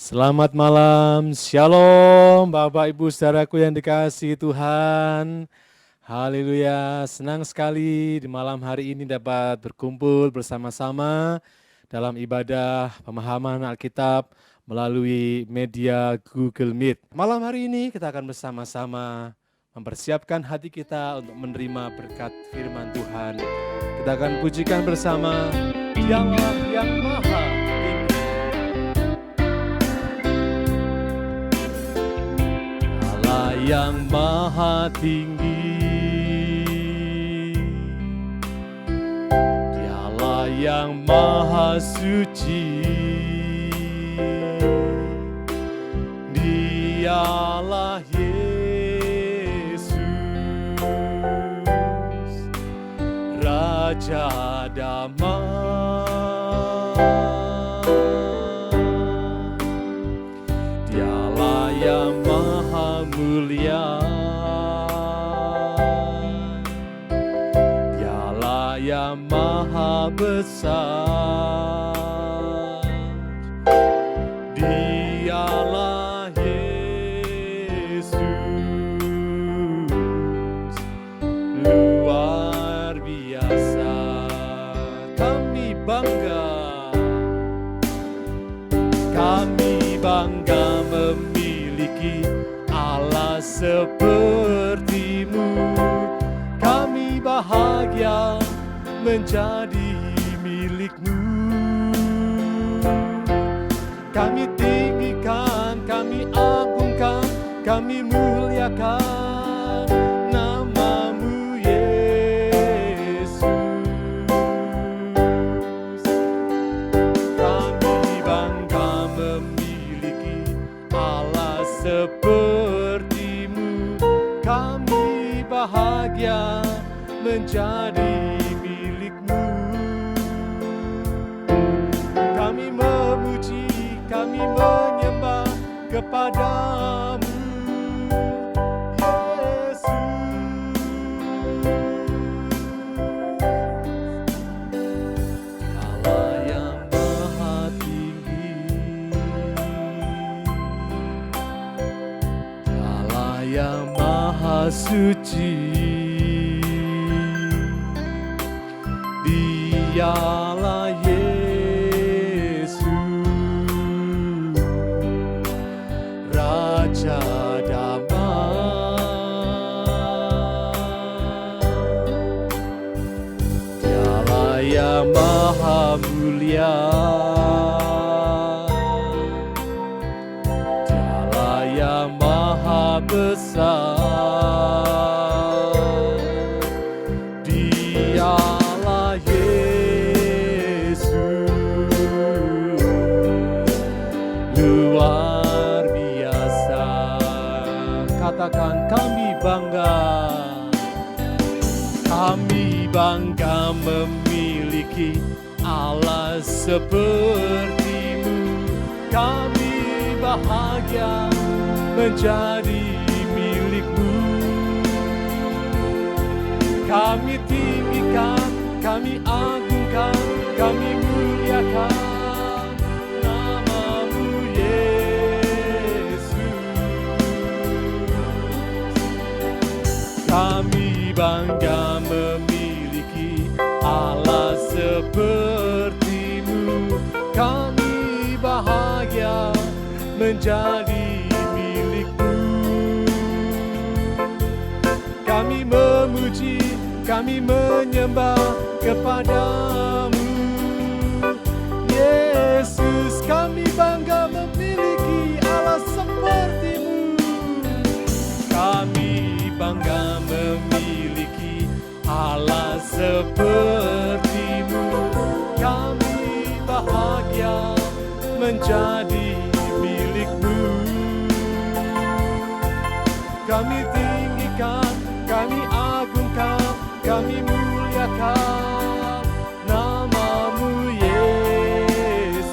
Selamat malam, Shalom Bapak Ibu Saudaraku yang dikasihi Tuhan. Haleluya, senang sekali di malam hari ini dapat berkumpul bersama-sama dalam ibadah pemahaman Alkitab melalui media Google Meet. Malam hari ini kita akan bersama-sama mempersiapkan hati kita untuk menerima berkat firman Tuhan. Kita akan pujikan bersama Dialah yang Maha Tinggi. Allah yang Maha Tinggi, Dialah yang Maha Suci, Dialah Yesus, Raja Damai. Dialah yang Maha Mulia, Dialah yang Maha Besar, Dialah Yesus, luar biasa. Kami bangga memiliki Allah seperti-Mu. Kami bahagia menjadi milik-Mu. Kami tinggikan, kami agungkan, kami muliakan nama-Mu Yesus. Kami bangga memiliki Allah seperti-Mu. Kami bahagia menjadi milik-Mu. Kami memuji, kami menyembah kepada-Mu Yesus. Allah yang Maha Tinggi, Allah yang Maha Suci, Dialah Yesus, Raja Damai. Dialah yang Maha Mulia, Dialah yang Maha Besar, Dialah Yesus, luar biasa. Katakan kami bangga memiliki Allah seperti-Mu. Kami bahagia menjadi milik-Mu. Kami tinggikan, kami agungkan, kami muliakan nama-Mu Yesus. Kami bangga memiliki Allah seperti-Mu. Kami bahagia menjadi milik-Mu. Kami memuji, kami menyembah kepada-Mu Yesus. Kami bangga memiliki Allah seperti-Mu. Kami bangga memiliki Allah seperti-Mu. Kami bahagia menjadi milik-Mu. Kami tinggikan, kami agungkan, kami muliakan nama-Mu Yesus.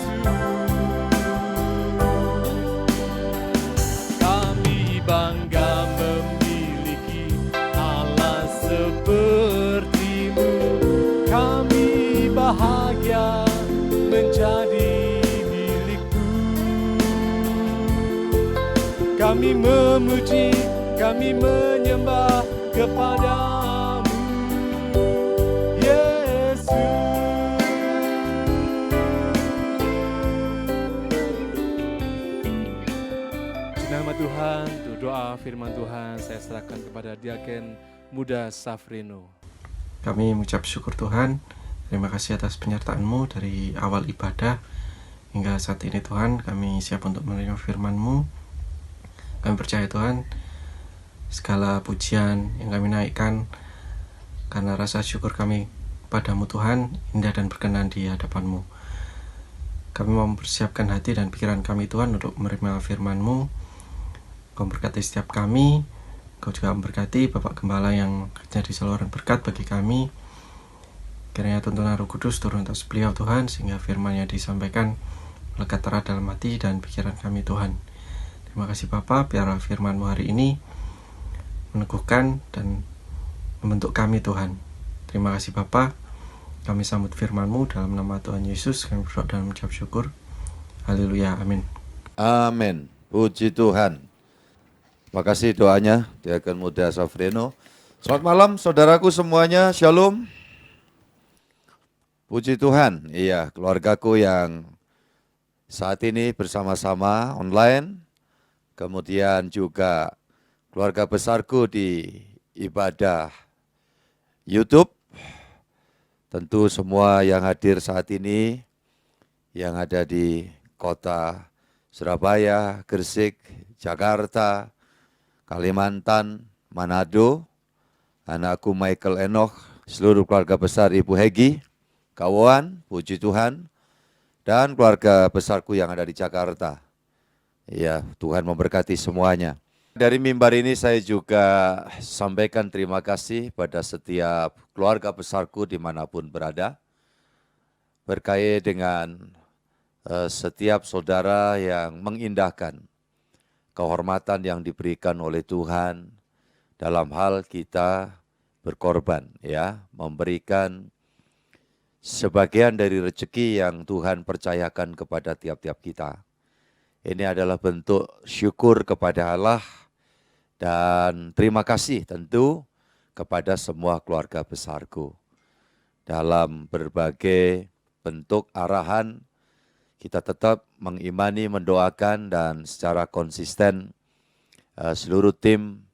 Kami bangga memiliki Allah seperti-Mu. Kami bahagia menjadi milik-Mu. Kami memuji, kami menyembah kepadamu, Yesus. Di nama Tuhan, untuk doa firman Tuhan saya serahkan kepada Diaken Muda Safrino. Kami mengucap syukur Tuhan, terima kasih atas penyertaan-Mu dari awal ibadah hingga saat ini Tuhan. Kami siap untuk menerima firman-Mu. Kami percaya Tuhan, segala pujian yang kami naikkan karena rasa syukur kami padamu Tuhan, indah dan berkenan di hadapan-Mu. Kami mau mempersiapkan hati dan pikiran kami Tuhan untuk menerima firman-Mu. Kau berkati setiap kami, Kau juga memberkati Bapak Gembala yang jadi saluran berkat bagi kami. Kiranya tuntunan Roh Kudus turun atas beliau Tuhan, sehingga firman yang disampaikan melekat erat dalam hati dan pikiran kami Tuhan. Terima kasih Bapa, biarlah firman-Mu hari ini meneguhkan dan membentuk kami Tuhan. Terima kasih Bapa, kami sambut firman-Mu dalam nama Tuhan Yesus, kami berdoa dan mengucap syukur. Haleluya, amin. Amin, puji Tuhan. Terima kasih doanya Diaken Muda Safrino. Selamat malam saudaraku semuanya, shalom. Puji Tuhan, iya keluargaku yang saat ini bersama-sama online, kemudian juga keluarga besarku di ibadah YouTube, tentu semua yang hadir saat ini, yang ada di kota Surabaya, Gresik, Jakarta, Kalimantan, Manado, anakku Michael Enoch, seluruh keluarga besar Ibu Hegi, Kawan, puji Tuhan, dan keluarga besarku yang ada di Jakarta. Ya, Tuhan memberkati semuanya. Dari mimbar ini saya juga sampaikan terima kasih pada setiap keluarga besarku dimanapun berada, berkait dengan setiap saudara yang mengindahkan kehormatan yang diberikan oleh Tuhan dalam hal kita berkorban, ya, memberikan sebagian dari rezeki yang Tuhan percayakan kepada tiap-tiap kita. Ini adalah bentuk syukur kepada Allah dan terima kasih tentu kepada semua keluarga besarku. Dalam berbagai bentuk arahan, kita tetap mengimani, mendoakan, dan secara konsisten seluruh tim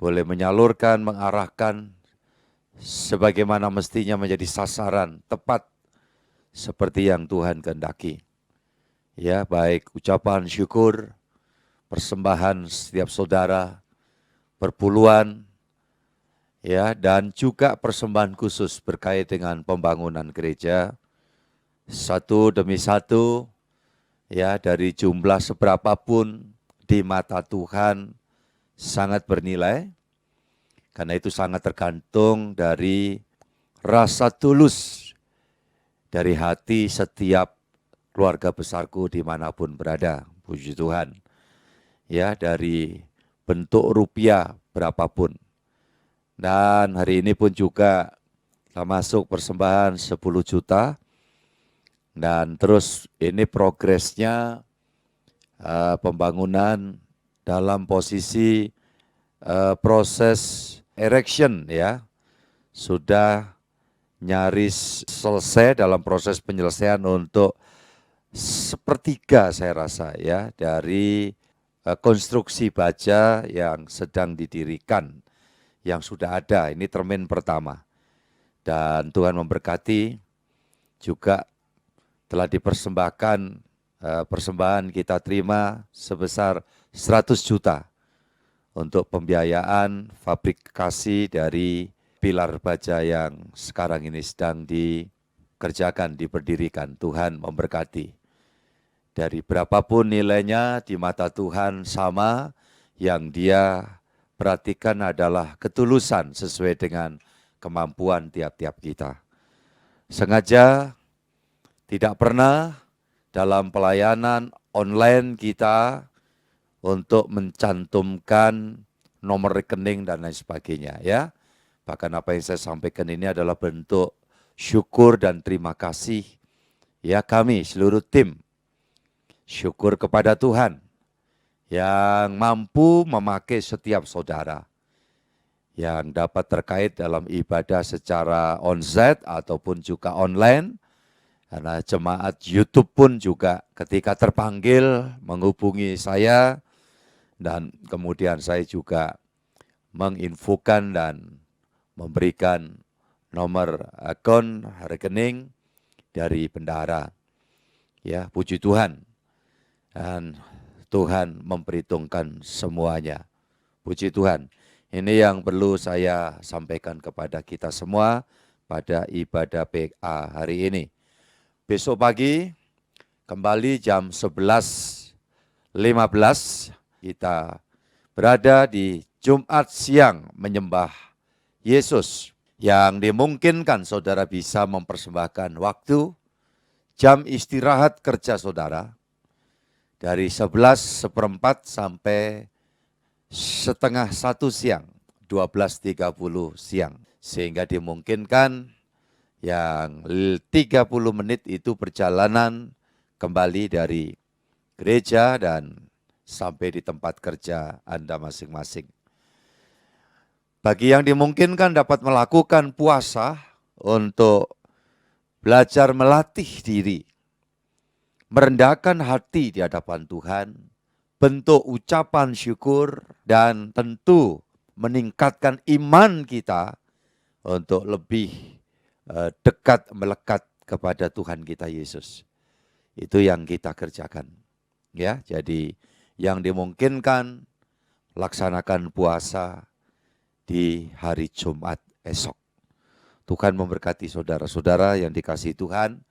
boleh menyalurkan, mengarahkan sebagaimana mestinya menjadi sasaran tepat seperti yang Tuhan kehendaki. Ya, baik ucapan syukur, persembahan setiap saudara, perpuluhan, ya, dan juga persembahan khusus berkait dengan pembangunan gereja. Satu demi satu, ya, dari jumlah seberapapun di mata Tuhan sangat bernilai, karena itu sangat tergantung dari rasa tulus dari hati setiap keluarga besarku dimanapun berada, puji Tuhan. Ya, dari bentuk rupiah berapapun. Dan hari ini pun juga kita masuk persembahan 10 juta, dan terus ini progresnya pembangunan dalam posisi proses erection, ya, sudah nyaris selesai dalam proses penyelesaian untuk sepertiga saya rasa, ya, dari konstruksi baja yang sedang didirikan, yang sudah ada. Ini termin pertama, dan Tuhan memberkati. Juga telah dipersembahkan, persembahan kita terima sebesar 100 juta untuk pembiayaan fabrikasi dari pilar baja yang sekarang ini sedang dikerjakan, diberdirikan. Tuhan memberkati. Dari berapapun nilainya di mata Tuhan sama, yang Dia perhatikan adalah ketulusan sesuai dengan kemampuan tiap-tiap kita. Sengaja tidak pernah dalam pelayanan online kita untuk mencantumkan nomor rekening dan lain sebagainya, ya. Bahkan apa yang saya sampaikan ini adalah bentuk syukur dan terima kasih, ya, kami seluruh tim. Syukur kepada Tuhan, yang mampu memakai setiap saudara yang dapat terkait dalam ibadah secara onsite ataupun juga online. Karena jemaat YouTube pun juga ketika terpanggil menghubungi saya dan kemudian saya juga menginfokan dan memberikan nomor akun rekening dari bendahara. Ya, puji Tuhan. Dan Tuhan memperhitungkan semuanya. Puji Tuhan. Ini yang perlu saya sampaikan kepada kita semua pada ibadah PA hari ini. Besok pagi kembali jam 11.15 kita berada di Jumat siang menyembah Yesus. Yang dimungkinkan saudara bisa mempersembahkan waktu, jam istirahat kerja saudara, dari 11:15 sampai setengah 1 siang, 12.30 siang. Sehingga dimungkinkan yang 30 menit itu perjalanan kembali dari gereja dan sampai di tempat kerja Anda masing-masing. Bagi yang dimungkinkan dapat melakukan puasa untuk belajar melatih diri, merendahkan hati di hadapan Tuhan, bentuk ucapan syukur, dan tentu meningkatkan iman kita untuk lebih dekat melekat kepada Tuhan kita Yesus. Itu yang kita kerjakan. Ya, jadi yang dimungkinkan laksanakan puasa di hari Jumat esok. Tuhan memberkati saudara-saudara yang dikasihi Tuhan.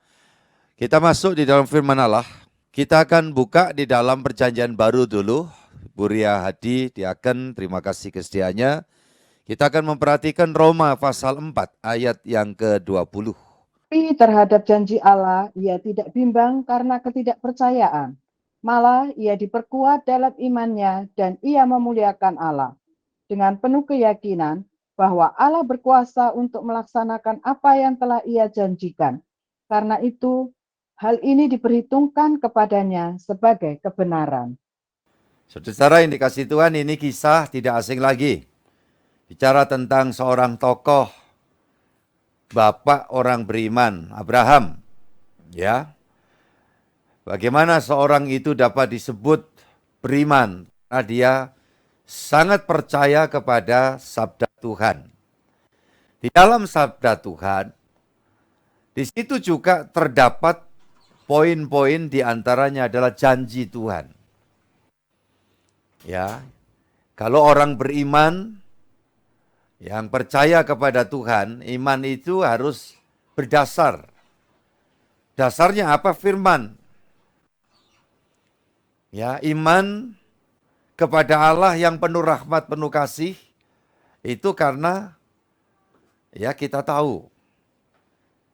Kita masuk di dalam firman Allah. Kita akan buka di dalam perjanjian baru dulu. Bu Ria Hadi, diaken, terima kasih kesediaannya. Kita akan memperhatikan Roma pasal 4 ayat yang ke-20. Tapi terhadap janji Allah, ia tidak bimbang karena ketidakpercayaan. Malah ia diperkuat dalam imannya dan ia memuliakan Allah. Dengan penuh keyakinan bahwa Allah berkuasa untuk melaksanakan apa yang telah ia janjikan. Karena itu, hal ini diperhitungkan kepadanya sebagai kebenaran. Saudara yang dikasihi Tuhan, ini kisah tidak asing lagi. Bicara tentang seorang tokoh, bapak orang beriman, Abraham. Ya, bagaimana seorang itu dapat disebut beriman? Karena dia sangat percaya kepada sabda Tuhan. Di dalam sabda Tuhan, di situ juga terdapat poin-poin, di antaranya adalah janji Tuhan. Ya, kalau orang beriman yang percaya kepada Tuhan, iman itu harus berdasar. Dasarnya apa? Firman. Ya, iman kepada Allah yang penuh rahmat, penuh kasih, itu karena ya kita tahu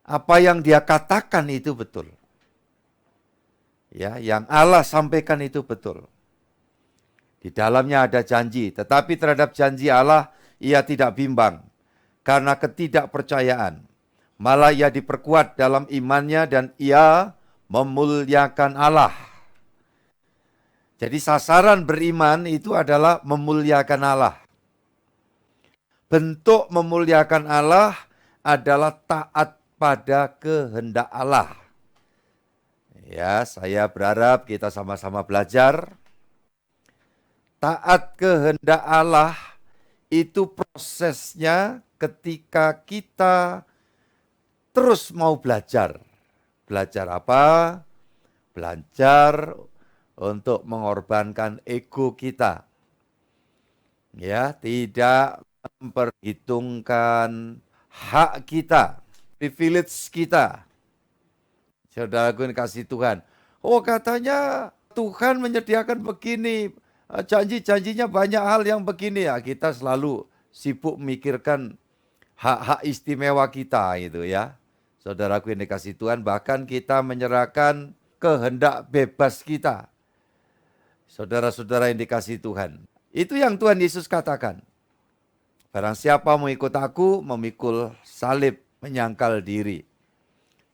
apa yang dia katakan itu betul. Ya, yang Allah sampaikan itu betul. Di dalamnya ada janji, tetapi terhadap janji Allah ia tidak bimbang karena ketidakpercayaan. Malah ia diperkuat dalam imannya dan ia memuliakan Allah. Jadi sasaran beriman itu adalah memuliakan Allah. Bentuk memuliakan Allah adalah taat pada kehendak Allah. Ya, saya berharap kita sama-sama belajar. Taat kehendak Allah itu prosesnya ketika kita terus mau belajar. Belajar apa? Belajar untuk mengorbankan ego kita. Ya, tidak memperhitungkan hak kita, privilege kita. Saudaraku yang kasih Tuhan. Oh, katanya Tuhan menyediakan begini, janji-janjinya banyak hal yang begini ya. Kita selalu sibuk memikirkan hak-hak istimewa kita itu ya. Saudaraku yang dikasih Tuhan, bahkan kita menyerahkan kehendak bebas kita. Saudara-saudara yang dikasih Tuhan. Itu yang Tuhan Yesus katakan. Barang siapa mau ikut aku, memikul salib, menyangkal diri.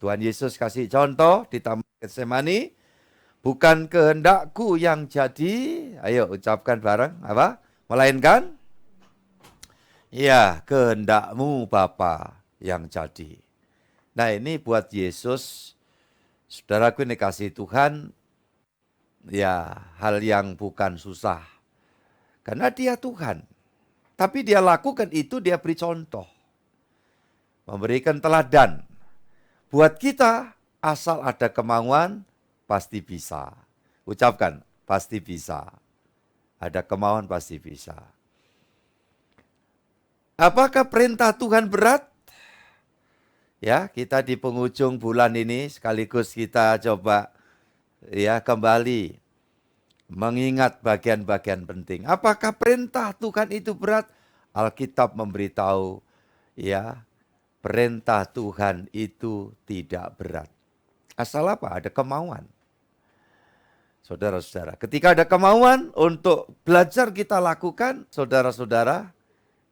Tuhan Yesus kasih contoh di Taman Getsemani, Bukan kehendakku yang jadi, ayo ucapkan bareng, apa? Melainkan, ya kehendakmu Bapa yang jadi. Nah ini buat Yesus, saudaraku ini kasih Tuhan, ya hal yang bukan susah. Karena dia Tuhan. Tapi dia lakukan itu, dia beri contoh. Memberikan teladan. Buat kita, asal ada kemauan, pasti bisa. Ucapkan, pasti bisa. Ada kemauan, pasti bisa. Apakah perintah Tuhan berat? Ya, kita di penghujung bulan ini sekaligus kita coba ya kembali mengingat bagian-bagian penting. Apakah perintah Tuhan itu berat? Alkitab memberitahu ya, perintah Tuhan itu tidak berat. Asal apa? Ada kemauan. Saudara-saudara, ketika ada kemauan untuk belajar kita lakukan, saudara-saudara,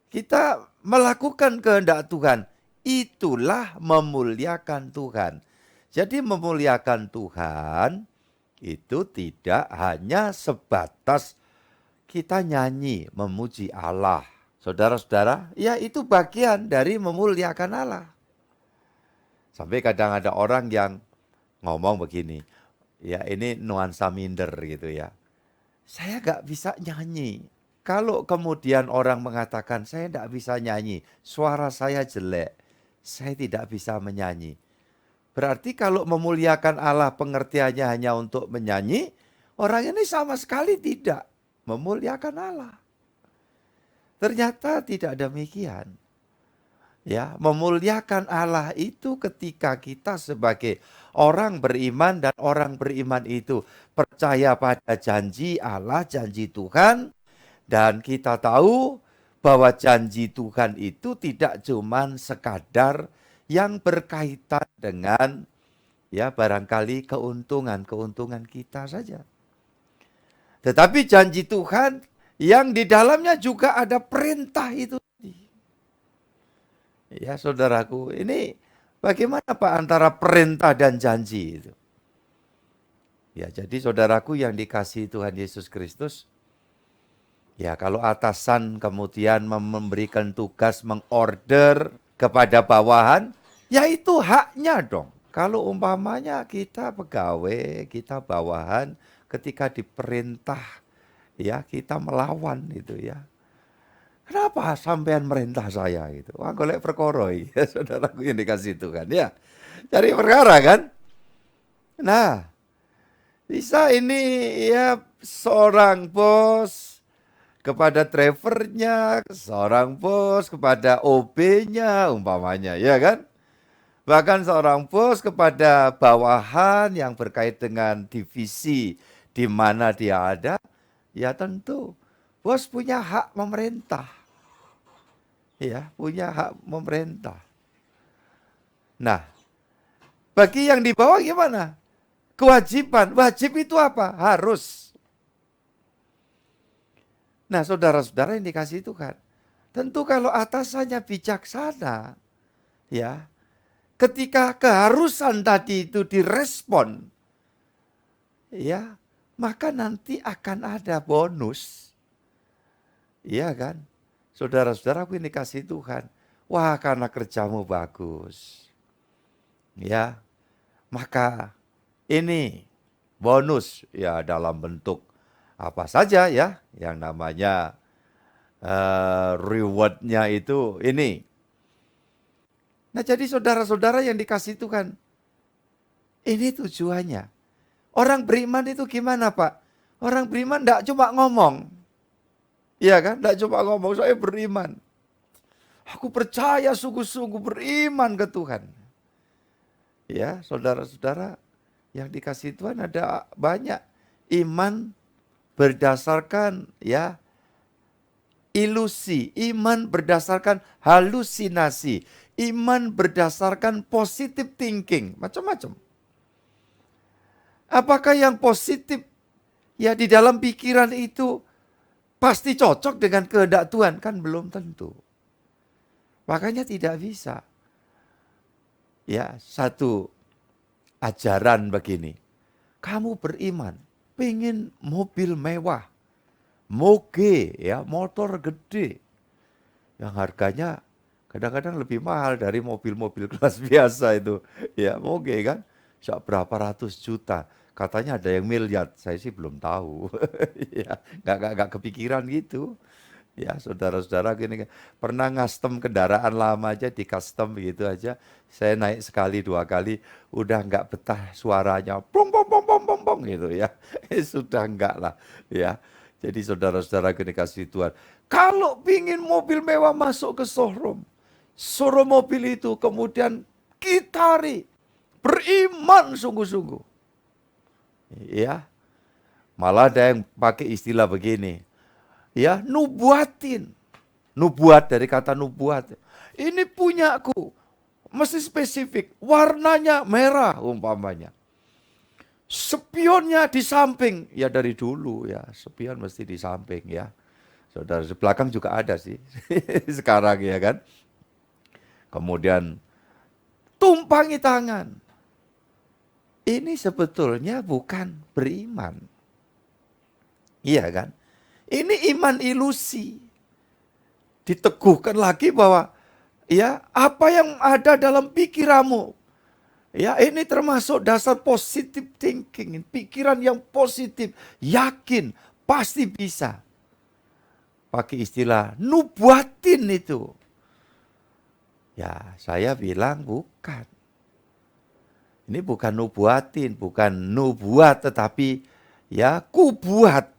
kita melakukan kehendak Tuhan. Itulah memuliakan Tuhan. Jadi memuliakan Tuhan itu tidak hanya sebatas kita nyanyi memuji Allah. Saudara-saudara, ya itu bagian dari memuliakan Allah. Sampai kadang ada orang yang ngomong begini, ya ini nuansa minder gitu ya. Saya gak bisa nyanyi. Kalau kemudian orang mengatakan saya gak bisa nyanyi, suara saya jelek, saya tidak bisa menyanyi. Berarti kalau memuliakan Allah pengertiannya hanya untuk menyanyi, orang ini sama sekali tidak memuliakan Allah. Ternyata tidak demikian. Ya, memuliakan Allah itu ketika kita sebagai orang beriman dan orang beriman itu percaya pada janji Allah, janji Tuhan, dan kita tahu bahwa janji Tuhan itu tidak cuma sekadar yang berkaitan dengan ya barangkali keuntungan kita saja. Tetapi janji Tuhan yang di dalamnya juga ada perintah itu. Ya saudaraku, ini bagaimana Pak antara perintah dan janji itu? Ya jadi saudaraku yang dikasihi Tuhan Yesus Kristus, ya kalau atasan kemudian memberikan tugas mengorder kepada bawahan, ya itu haknya dong. Kalau umpamanya kita pegawai, kita bawahan, ketika diperintah, ya kita melawan itu ya. Kenapa sampean merintah saya gitu? Wah golek perkara ya saudaraku yang dikasih Tuhan ya. Cari perkara kan? Nah, bisa ini ya seorang bos kepada drivernya, seorang bos kepada OB-nya umpamanya ya kan? Bahkan seorang bos kepada bawahan yang berkait dengan divisi di mana dia ada, ya tentu bos punya hak memerintah. Ya, punya hak memerintah. Nah, bagi yang di bawah gimana? Kewajiban. Wajib itu apa? Harus. Nah, saudara-saudara yang dikasihi Tuhan, tentu kalau atasannya bijaksana, ya, ketika keharusan tadi itu direspon, ya, maka nanti akan ada bonus. Iya kan? Saudara-saudaraku ini kasih Tuhan. Wah karena kerjamu bagus. Ya, maka ini bonus ya dalam bentuk apa saja ya. Yang namanya rewardnya itu ini. Nah jadi saudara-saudara yang dikasih Tuhan. Ini tujuannya. Orang beriman itu gimana Pak? Orang beriman tidak cuma ngomong. Iya kan? Tidak cuma ngomong, saya beriman. Aku percaya sungguh-sungguh beriman ke Tuhan. Ya, saudara-saudara yang dikasih Tuhan ada banyak. Iman berdasarkan ya ilusi, iman berdasarkan halusinasi, iman berdasarkan positive thinking, macam-macam. Apakah yang positif ya di dalam pikiran itu pasti cocok dengan kehendak Tuhan? Kan belum tentu. Makanya tidak bisa. Ya, satu ajaran begini. kamu beriman, pengen mobil mewah, moge, ya, motor gede, yang harganya kadang-kadang lebih mahal dari mobil-mobil kelas biasa itu. Ya, moge kan, berapa ratus juta. Katanya ada yang miliar, saya sih belum tahu. Ya, nggak kepikiran gitu. Ya, saudara-saudara gini, pernah ngastem kendaraan lama aja di custom begitu aja. Saya naik sekali 2 kali, udah nggak betah suaranya, plong plong plong plong plong plong gitu ya. Sudah enggak lah, ya. Jadi saudara-saudara gini kasih Tuhan, kalau pingin mobil mewah masuk ke showroom mobil itu kemudian kitari, beriman sungguh-sungguh. Ya, malah ada yang pakai istilah begini, ya, nubuatin. Nubuat dari kata nubuat. Ini punyaku, mesti spesifik, warnanya merah umpamanya. Spionnya di samping, ya dari dulu ya, spion mesti di samping ya. Saudara, di belakang juga ada sih, sekarang ya kan. Kemudian tumpangi tangan. Ini sebetulnya bukan beriman. Iya kan? Ini iman ilusi. Diteguhkan lagi bahwa ya, apa yang ada dalam pikiranmu, ya, ini termasuk dasar positive thinking, pikiran yang positif, yakin, pasti bisa. Pakai istilah nubuatin itu. Ya, saya bilang bukan. Ini bukan nubuatin, bukan nubuat, tetapi ya kubuat.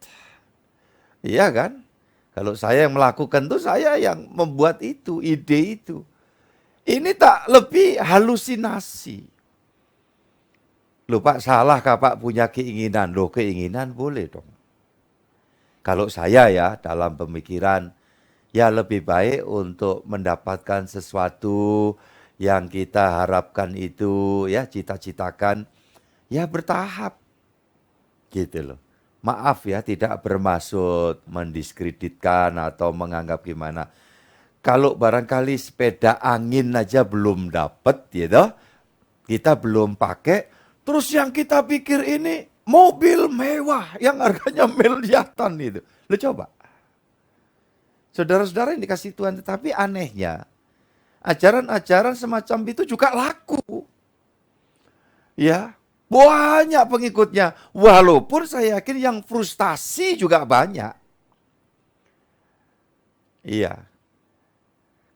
Iya kan? Kalau saya yang melakukan itu, saya yang membuat itu, ide itu. Ini tak lebih halusinasi. Loh Pak, salah kah Pak punya keinginan? Loh, keinginan boleh dong. Kalau saya ya dalam pemikiran, ya lebih baik untuk mendapatkan sesuatu yang kita harapkan itu, ya cita-citakan, ya bertahap. Gitu loh. Maaf ya, tidak bermaksud mendiskreditkan atau menganggap gimana. Kalau barangkali sepeda angin aja belum dapat, gitu, kita belum pakai, terus yang kita pikir ini mobil mewah yang harganya miliaran itu. Lo coba. Saudara-saudara yang dikasih Tuhan, tetapi anehnya, ajaran-ajaran semacam itu juga laku. Ya, banyak pengikutnya. Walaupun saya yakin yang frustasi juga banyak. Iya.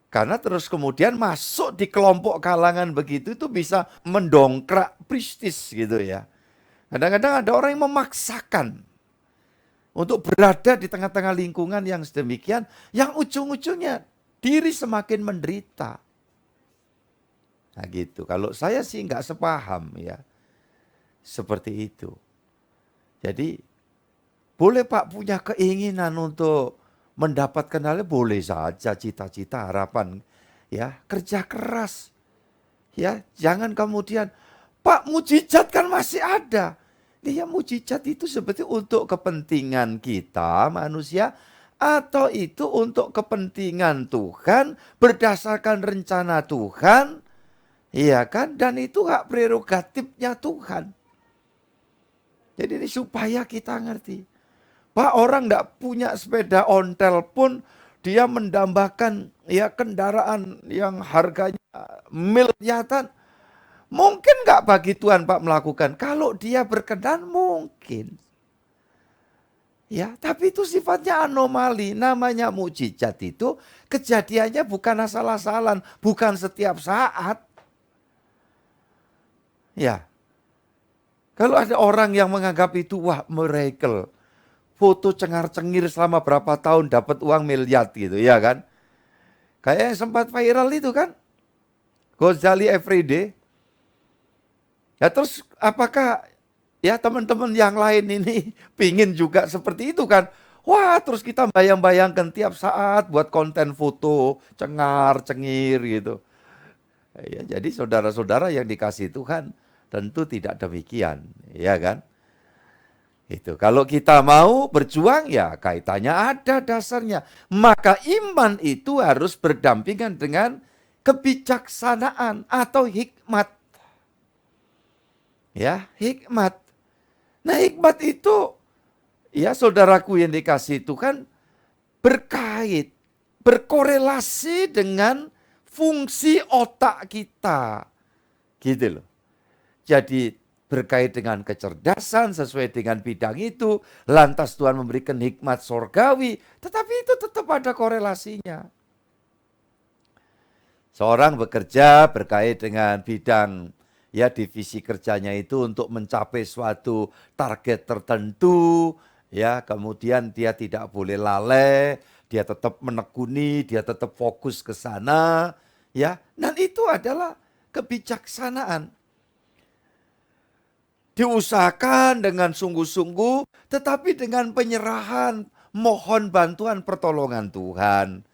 Karena terus kemudian masuk di kelompok kalangan begitu itu bisa mendongkrak prestis gitu ya. Kadang-kadang ada orang yang memaksakan untuk berada di tengah-tengah lingkungan yang sedemikian, yang ujung-ujungnya diri semakin menderita. Nah gitu, kalau saya sih nggak sepaham ya, seperti itu. Jadi, boleh Pak punya keinginan untuk mendapatkan hal boleh saja, cita-cita, harapan, ya kerja keras. Ya, jangan kemudian, Pak mujizat kan masih ada. Ya mujizat itu sebetulnya untuk kepentingan kita manusia, atau itu untuk kepentingan Tuhan berdasarkan rencana Tuhan, iya kan? Dan itu hak prerogatifnya Tuhan. Jadi ini supaya kita ngerti. Pak, orang enggak punya sepeda ontel pun dia mendambakan ya kendaraan yang harganya miliaran. Mungkin enggak bagi Tuhan Pak melakukan? Kalau dia berkenan mungkin. Ya, tapi itu sifatnya anomali. Namanya mukjizat itu kejadiannya bukan asal-asalan, bukan setiap saat. Ya. Kalau ada orang yang menganggap itu wah miracle. Foto cengar-cengir selama berapa tahun dapat uang miliar gitu, ya kan? Kayak yang sempat viral itu kan? Ghazali Everyday. Ya terus apakah ya teman-teman yang lain ini pingin juga seperti itu kan? Wah terus kita bayang-bayangkan tiap saat buat konten foto cengar-cengir gitu. Ya, jadi saudara-saudara yang dikasih Tuhan tentu tidak demikian, ya kan? Itu kalau kita mau berjuang ya kaitannya ada dasarnya. Maka iman itu harus berdampingan dengan kebijaksanaan atau hikmat. Ya, hikmat. Nah, hikmat itu, ya saudaraku yang dikasihi Tuhan, berkait, berkorelasi dengan fungsi otak kita. Gitu loh. Jadi berkait dengan kecerdasan sesuai dengan bidang itu, lantas Tuhan memberikan hikmat sorgawi, tetapi itu tetap ada korelasinya. Seorang bekerja berkait dengan bidang, ya divisi kerjanya itu untuk mencapai suatu target tertentu, ya kemudian dia tidak boleh lalai, dia tetap menekuni, dia tetap fokus ke sana, ya. Dan itu adalah kebijaksanaan. Diusahakan dengan sungguh-sungguh, tetapi dengan penyerahan, mohon bantuan pertolongan Tuhan.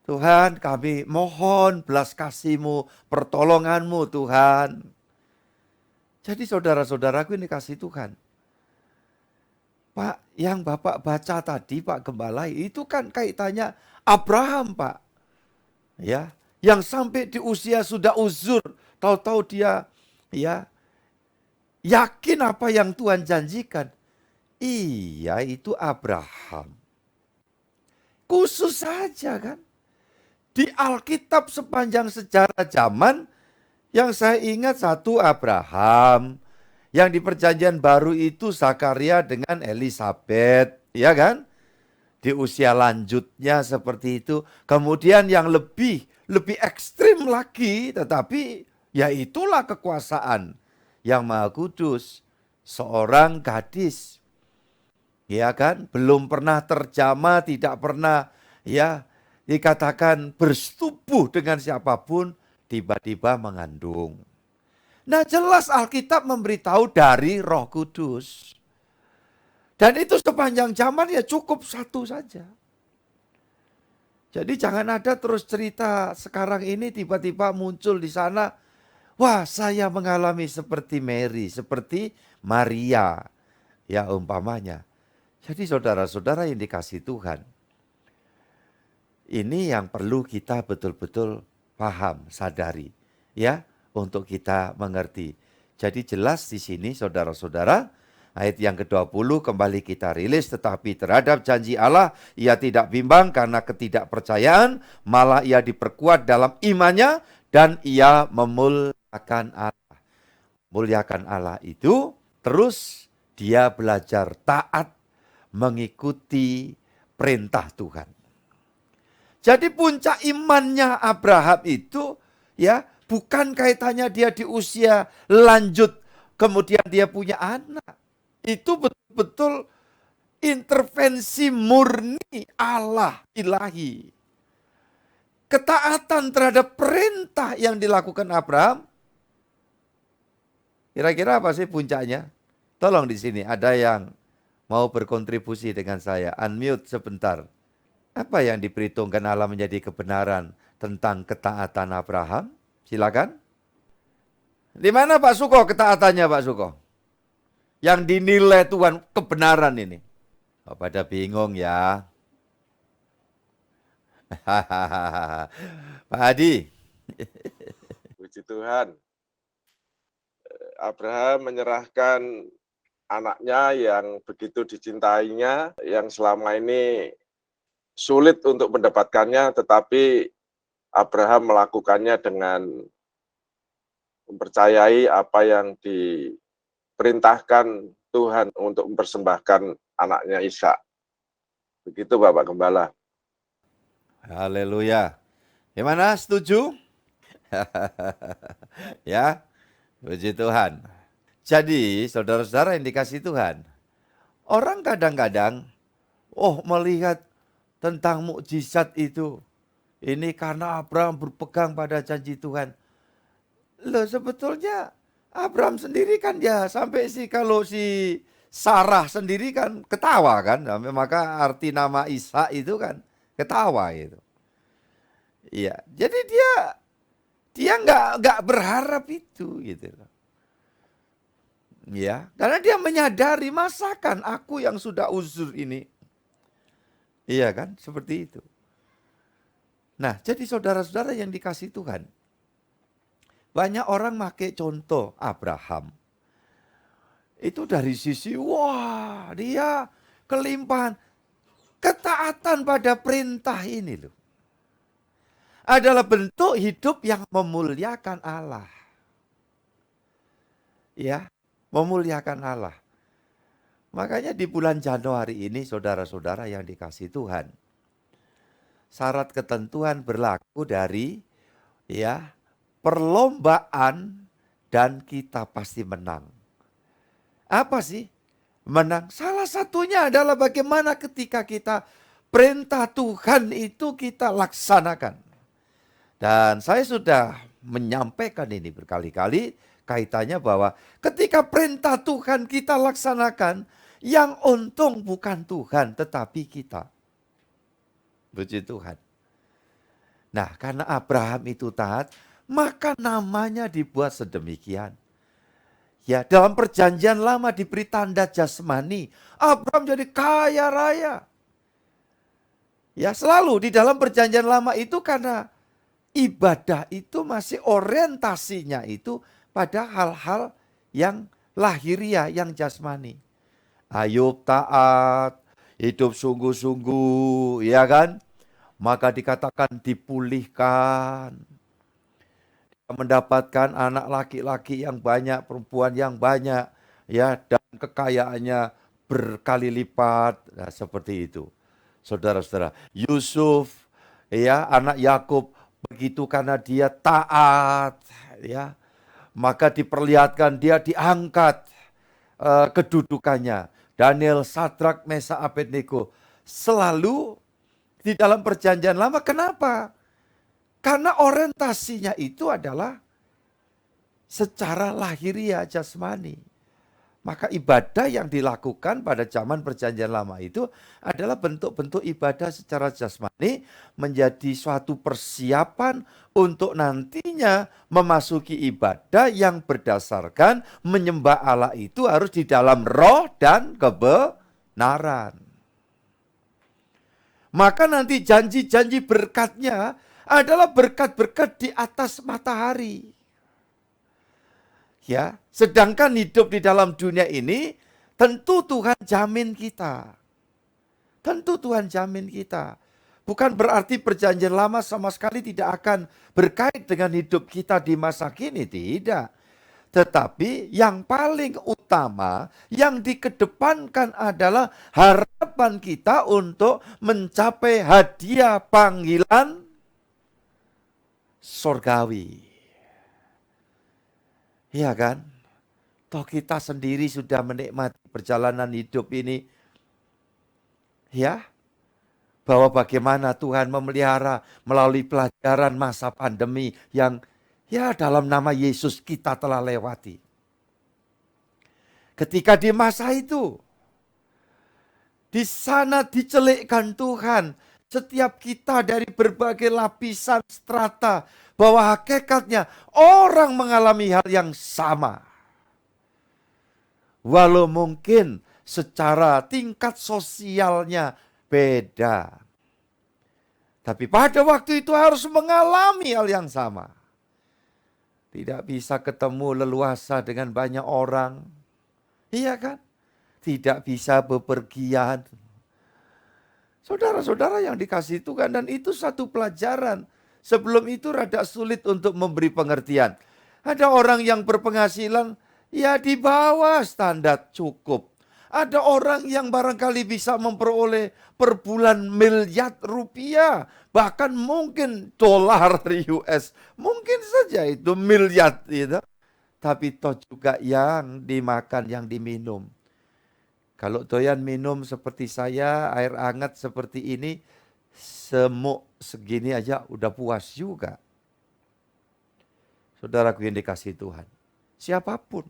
Tuhan, kami mohon belas kasih-Mu, pertolongan-Mu Tuhan. Jadi saudara-saudaraku ini kasih Tuhan. Pak, yang Bapak baca tadi Pak Gembala, itu kan kaitannya Abraham Pak. Ya, yang sampai di usia sudah uzur, tahu-tahu dia ya yakin apa yang Tuhan janjikan. Iya, itu Abraham. Khusus saja kan. Di Alkitab sepanjang sejarah zaman, yang saya ingat satu Abraham, yang di perjanjian baru itu Zakaria dengan Elisabet, ya kan? Di usia lanjutnya seperti itu. Kemudian yang lebih ekstrim lagi, tetapi ya itulah kekuasaan yang Maha Kudus, seorang gadis, ya kan, belum pernah terjamah, tidak pernah ya dikatakan bersetubuh dengan siapapun, tiba-tiba mengandung. Nah, jelas Alkitab memberitahu dari Roh Kudus. Dan itu sepanjang zaman ya cukup satu saja. Jadi jangan ada terus cerita sekarang ini tiba-tiba muncul di sana, wah saya mengalami seperti Mary, seperti Maria, ya umpamanya. Jadi saudara-saudara yang dikasihi Tuhan, ini yang perlu kita betul-betul paham, sadari, ya, untuk kita mengerti. Jadi jelas di sini saudara-saudara, ayat yang ke-20 kembali kita rilis, tetapi terhadap janji Allah ia tidak bimbang karena ketidakpercayaan, malah ia diperkuat dalam imannya dan ia memuliakan Allah. Muliakan Allah itu terus dia belajar taat mengikuti perintah Tuhan. Jadi puncak imannya Abraham itu ya bukan kaitannya dia di usia lanjut kemudian dia punya anak. Itu betul-betul intervensi murni Allah ilahi. Ketaatan terhadap perintah yang dilakukan Abraham. Kira-kira apa sih puncaknya? Tolong di sini ada yang mau berkontribusi dengan saya. Unmute sebentar. Apa yang diperhitungkan Allah menjadi kebenaran tentang ketaatan Abraham? Silakan. Di mana Pak Suko ketaatannya Pak Suko? Yang dinilai Tuhan kebenaran ini. Oh, pada bingung ya. Pak Hadi. Puji Tuhan. Abraham menyerahkan anaknya yang begitu dicintainya, yang selama ini sulit untuk mendapatkannya, tetapi Abraham melakukannya dengan mempercayai apa yang diperintahkan Tuhan untuk mempersembahkan anaknya Ishak. Begitu Bapak Gembala. Haleluya. Gimana? Setuju? Ya, puji Tuhan. Jadi, saudara-saudara yang dikasihi Tuhan, orang kadang-kadang, melihat tentang mukjizat itu, ini karena Abraham berpegang pada janji Tuhan. Loh, sebetulnya Abraham sendiri kan ya sampai kalau si Sarah sendiri kan ketawa kan, maka arti nama Ishak itu kan ketawa itu. Iya, jadi dia nggak berharap itu gitu loh. Ya, karena dia menyadari masakan aku yang sudah uzur ini. Iya kan, seperti itu. Nah, jadi saudara-saudara yang dikasihi Tuhan, banyak orang pakai contoh Abraham. Itu dari sisi, wah dia kelimpahan. Ketaatan pada perintah ini loh, adalah bentuk hidup yang memuliakan Allah. Ya, memuliakan Allah. Makanya di bulan Januari ini saudara-saudara yang dikasihi Tuhan, syarat ketentuan berlaku dari ya perlombaan dan kita pasti menang. Apa sih menang? Salah satunya adalah bagaimana ketika kita perintah Tuhan itu kita laksanakan. Dan saya sudah menyampaikan ini berkali-kali kaitannya bahwa ketika perintah Tuhan kita laksanakan, yang untung bukan Tuhan tetapi kita. Puji Tuhan. Nah, karena Abraham itu taat, maka namanya dibuat sedemikian. Ya, dalam perjanjian lama diberi tanda jasmani. Abraham jadi kaya raya. Ya, selalu di dalam perjanjian lama itu karena ibadah itu masih orientasinya itu pada hal-hal yang lahiriah, yang jasmani. Ayub taat, hidup sungguh-sungguh, ya kan? Maka dikatakan dipulihkan. Mendapatkan anak laki-laki yang banyak, perempuan yang banyak, ya, dan kekayaannya berkali lipat. Nah, seperti itu. Saudara-saudara, Yusuf, ya, anak Yakub, begitu karena dia taat, ya, maka diperlihatkan dia diangkat kedudukannya. Daniel, Sadrak, Mesa, Abednego selalu di dalam perjanjian lama. Kenapa? Karena orientasinya itu adalah secara lahiriah jasmani. Maka ibadah yang dilakukan pada zaman perjanjian lama itu adalah bentuk-bentuk ibadah secara jasmani menjadi suatu persiapan untuk nantinya memasuki ibadah yang berdasarkan menyembah Allah itu harus di dalam roh dan kebenaran. Maka nanti janji-janji berkatnya adalah berkat-berkat di atas matahari. Ya, sedangkan hidup di dalam dunia ini tentu Tuhan jamin kita. Tentu Tuhan jamin kita. Bukan berarti perjanjian lama sama sekali tidak akan berkait dengan hidup kita di masa kini, tidak. Tetapi yang paling utama yang dikedepankan adalah harapan kita untuk mencapai hadiah panggilan surgawi. Iya kan? Toh kita sendiri sudah menikmati perjalanan hidup ini. Ya. Bahwa bagaimana Tuhan memelihara melalui pelajaran masa pandemi yang ya dalam nama Yesus kita telah lewati. Ketika di masa itu, di sana dicelikkan Tuhan setiap kita dari berbagai lapisan strata, bahwa hakikatnya orang mengalami hal yang sama. Walau mungkin secara tingkat sosialnya beda. Tapi pada waktu itu harus mengalami hal yang sama. Tidak bisa ketemu leluasa dengan banyak orang. Iya kan? Tidak bisa bepergian. Saudara-saudara yang dikasihi Tuhan, dan itu satu pelajaran. Sebelum itu rada sulit untuk memberi pengertian. Ada orang yang berpenghasilan ya di bawah standar cukup. Ada orang yang barangkali bisa memperoleh per bulan miliar rupiah. Bahkan mungkin dolar US. Mungkin saja itu miliar. Gitu. Tapi toh juga yang dimakan, yang diminum. Kalau doyan minum seperti saya, air hangat seperti ini, semuk segini aja udah puas juga. Saudaraku yang dikasihi Tuhan. Siapapun.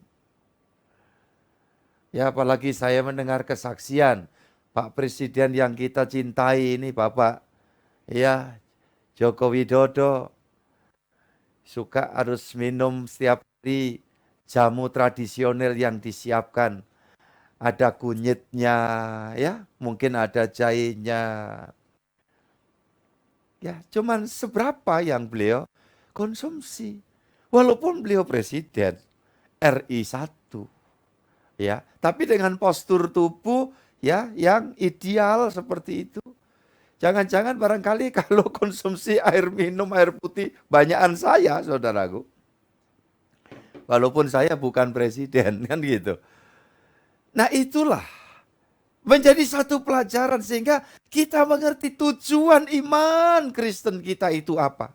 Ya apalagi saya mendengar kesaksian Pak Presiden yang kita cintai ini Bapak ya Joko Widodo. Suka harus minum setiap hari jamu tradisional yang disiapkan. Ada kunyitnya ya, mungkin ada jahenya. Ya, cuman seberapa yang beliau konsumsi. Walaupun beliau presiden RI 1. Ya, tapi dengan postur tubuh ya yang ideal seperti itu. Jangan-jangan barangkali kalau konsumsi air minum, air putih banyakan saya, saudaraku. Walaupun saya bukan presiden, kan gitu. Nah itulah menjadi satu pelajaran sehingga kita mengerti tujuan iman Kristen kita itu apa.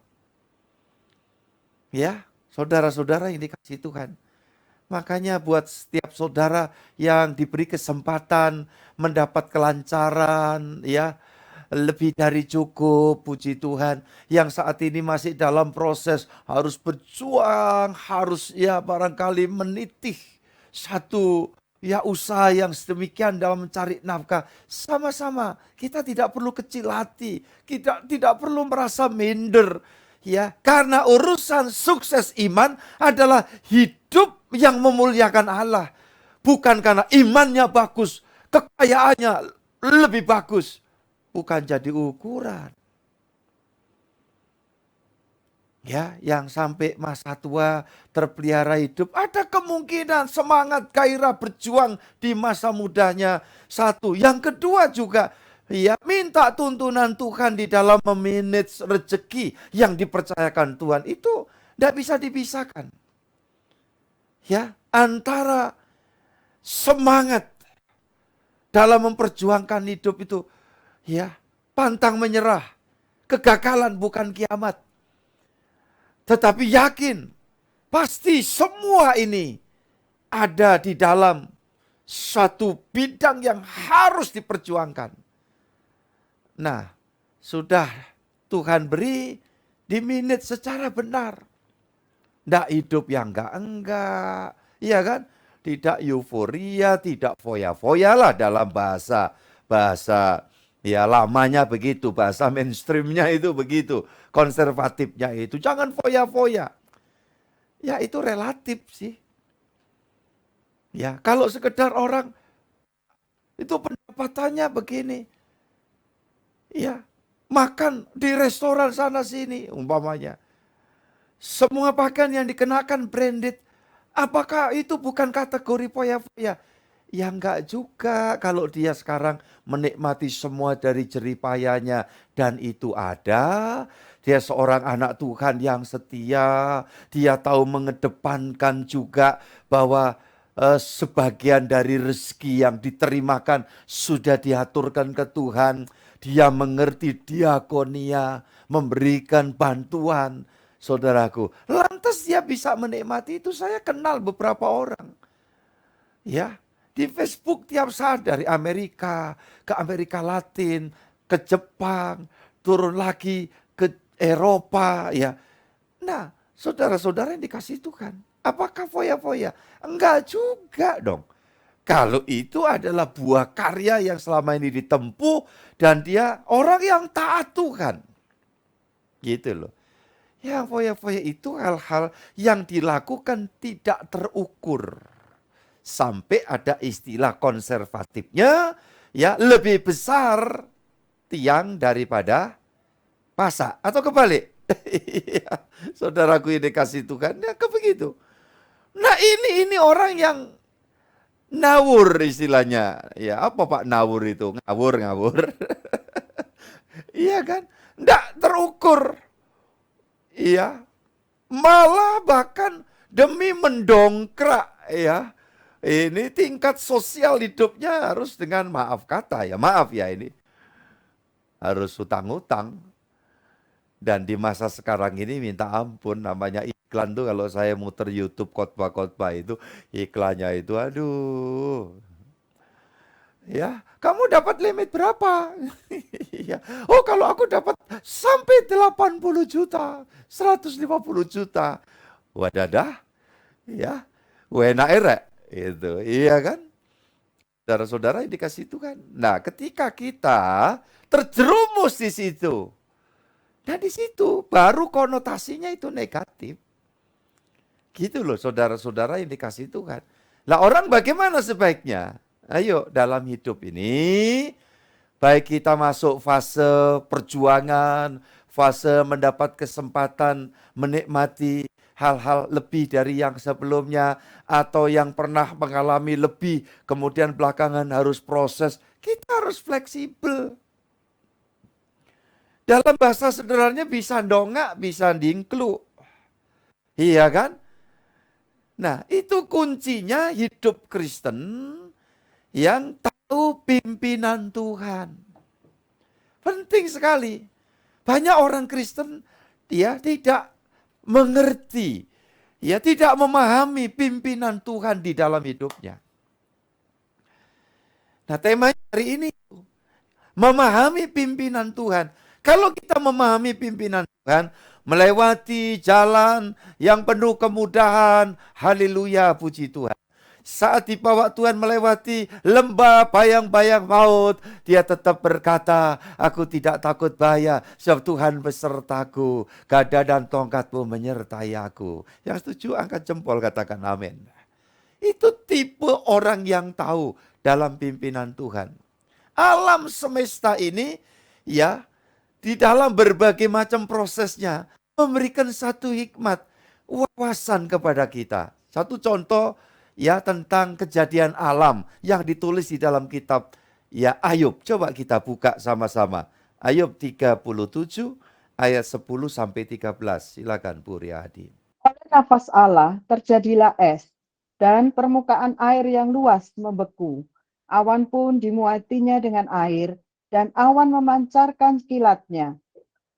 Ya, saudara-saudara yang dikasihi Tuhan. Makanya buat setiap saudara yang diberi kesempatan mendapat kelancaran, ya, lebih dari cukup, puji Tuhan. Yang saat ini masih dalam proses harus berjuang, harus ya barangkali menitih satu ya usaha yang sedemikian dalam mencari nafkah. Sama-sama, kita tidak perlu kecil hati, kita tidak perlu merasa minder. Ya, karena urusan sukses iman adalah hidup yang memuliakan Allah. Bukan karena imannya bagus, kekayaannya lebih bagus. Bukan jadi ukuran. Ya, yang sampai masa tua terpelihara hidup, ada kemungkinan semangat gairah berjuang di masa mudanya. Satu, yang kedua juga, ya minta tuntunan Tuhan di dalam memanage rezeki yang dipercayakan Tuhan itu tidak bisa dipisahkan. Ya, antara semangat dalam memperjuangkan hidup itu, ya, pantang menyerah. Kegagalan bukan kiamat. Tetapi yakin, pasti semua ini ada di dalam satu bidang yang harus diperjuangkan. Nah, sudah Tuhan beri dimanage secara benar. Tidak hidup yang enggak, iya kan? Tidak euforia, tidak foya-foya lah dalam bahasa ya lamanya begitu, bahasa mainstreamnya itu begitu, konservatifnya itu. Jangan foya-foya. Ya itu relatif sih. Ya kalau sekedar orang itu pendapatannya begini, ya makan di restoran sana sini umpamanya. Semua pakaian yang dikenakan branded, apakah itu bukan kategori foya-foya? Ya enggak juga kalau dia sekarang menikmati semua dari jeripayanya dan itu ada. Dia seorang anak Tuhan yang setia, dia tahu mengedepankan juga bahwa sebagian dari rezeki yang diterimakan sudah diaturkan ke Tuhan. Dia mengerti diakonia, memberikan bantuan. Saudaraku, lantas dia bisa menikmati itu. Saya kenal beberapa orang. Ya, di Facebook tiap saat dari Amerika ke Amerika Latin, ke Jepang, turun lagi ke Eropa, ya. Nah, saudara-saudara yang dikasih Tuhan, apakah foya-foya? Enggak juga dong. Kalau itu adalah buah karya yang selama ini ditempuh dan dia orang yang taat Tuhan. Gitu loh. Yang foya-foya itu hal-hal yang dilakukan tidak terukur. Sampai ada istilah konservatifnya, ya lebih besar tiang daripada pasak. Atau kebalik. Saudaraku yang dikasih Tuhan, ya begitu. Nah ini orang yang nawur istilahnya. Ya apa Pak nawur itu? Ngawur. Iya kan? Nggak terukur. Iya, malah bahkan demi mendongkrak ya, ini tingkat sosial hidupnya harus dengan maaf kata ya, maaf ya ini, harus utang-utang. Dan di masa sekarang ini minta ampun namanya iklan tuh kalau saya muter YouTube khotbah-khotbah itu, iklannya itu aduh. Ya, kamu dapat limit berapa? Ya. Oh, kalau aku dapat sampai 80 juta, 150 juta. Wadadah. Ya. Wena erek itu. Iya kan? Saudara-saudara yang dikasih Tuhan. Nah, ketika kita terjerumus di situ. Nah, di situ baru konotasinya itu negatif. Gitu loh saudara-saudara yang dikasih Tuhan. Lah orang bagaimana sebaiknya? Ayo dalam hidup ini, baik kita masuk fase perjuangan, fase mendapat kesempatan menikmati hal-hal lebih dari yang sebelumnya, atau yang pernah mengalami lebih, kemudian belakangan harus proses, kita harus fleksibel. Dalam bahasa sederhananya bisa dongak, bisa dingklu. Iya kan? Nah, itu kuncinya hidup Kristen yang tahu pimpinan Tuhan. Penting sekali. Banyak orang Kristen dia tidak mengerti, ya tidak memahami pimpinan Tuhan di dalam hidupnya. Nah, temanya hari ini memahami pimpinan Tuhan. Kalau kita memahami pimpinan Tuhan, melewati jalan yang penuh kemudahan, haleluya, puji Tuhan. Saat dibawa Tuhan melewati lembah bayang-bayang maut, dia tetap berkata, aku tidak takut bahaya, sebab Tuhan besertaku, gada dan tongkatmu menyertai aku. Yang setuju angkat jempol, katakan amin. Itu tipe orang yang tahu dalam pimpinan Tuhan. Alam semesta ini, ya, di dalam berbagai macam prosesnya, memberikan satu hikmat, wawasan kepada kita. Satu contoh, ya, tentang kejadian alam yang ditulis di dalam kitab, ya, Ayub. Coba kita buka sama-sama. Ayub 37 ayat 10 sampai 13. Silakan Bu Riyadi. Oleh nafas Allah terjadilah es, dan permukaan air yang luas membeku. Awan pun dimuatinya dengan air, dan awan memancarkan kilatnya.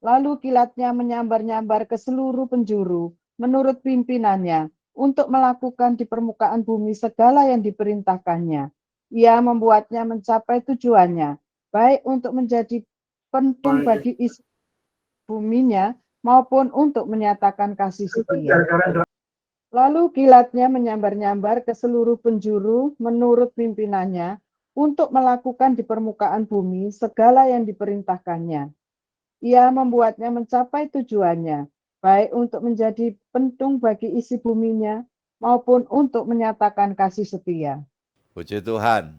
Lalu kilatnya menyambar-nyambar ke seluruh penjuru, menurut pimpinannya, untuk melakukan di permukaan bumi segala yang diperintahkannya. Ia membuatnya mencapai tujuannya, baik untuk menjadi pentung bagi isi buminya, maupun untuk menyatakan kasih setia. Lalu kilatnya menyambar-nyambar ke seluruh penjuru menurut pimpinannya, untuk melakukan di permukaan bumi segala yang diperintahkannya. Ia membuatnya mencapai tujuannya, baik untuk menjadi pentung bagi isi buminya, maupun untuk menyatakan kasih setia. Puji Tuhan.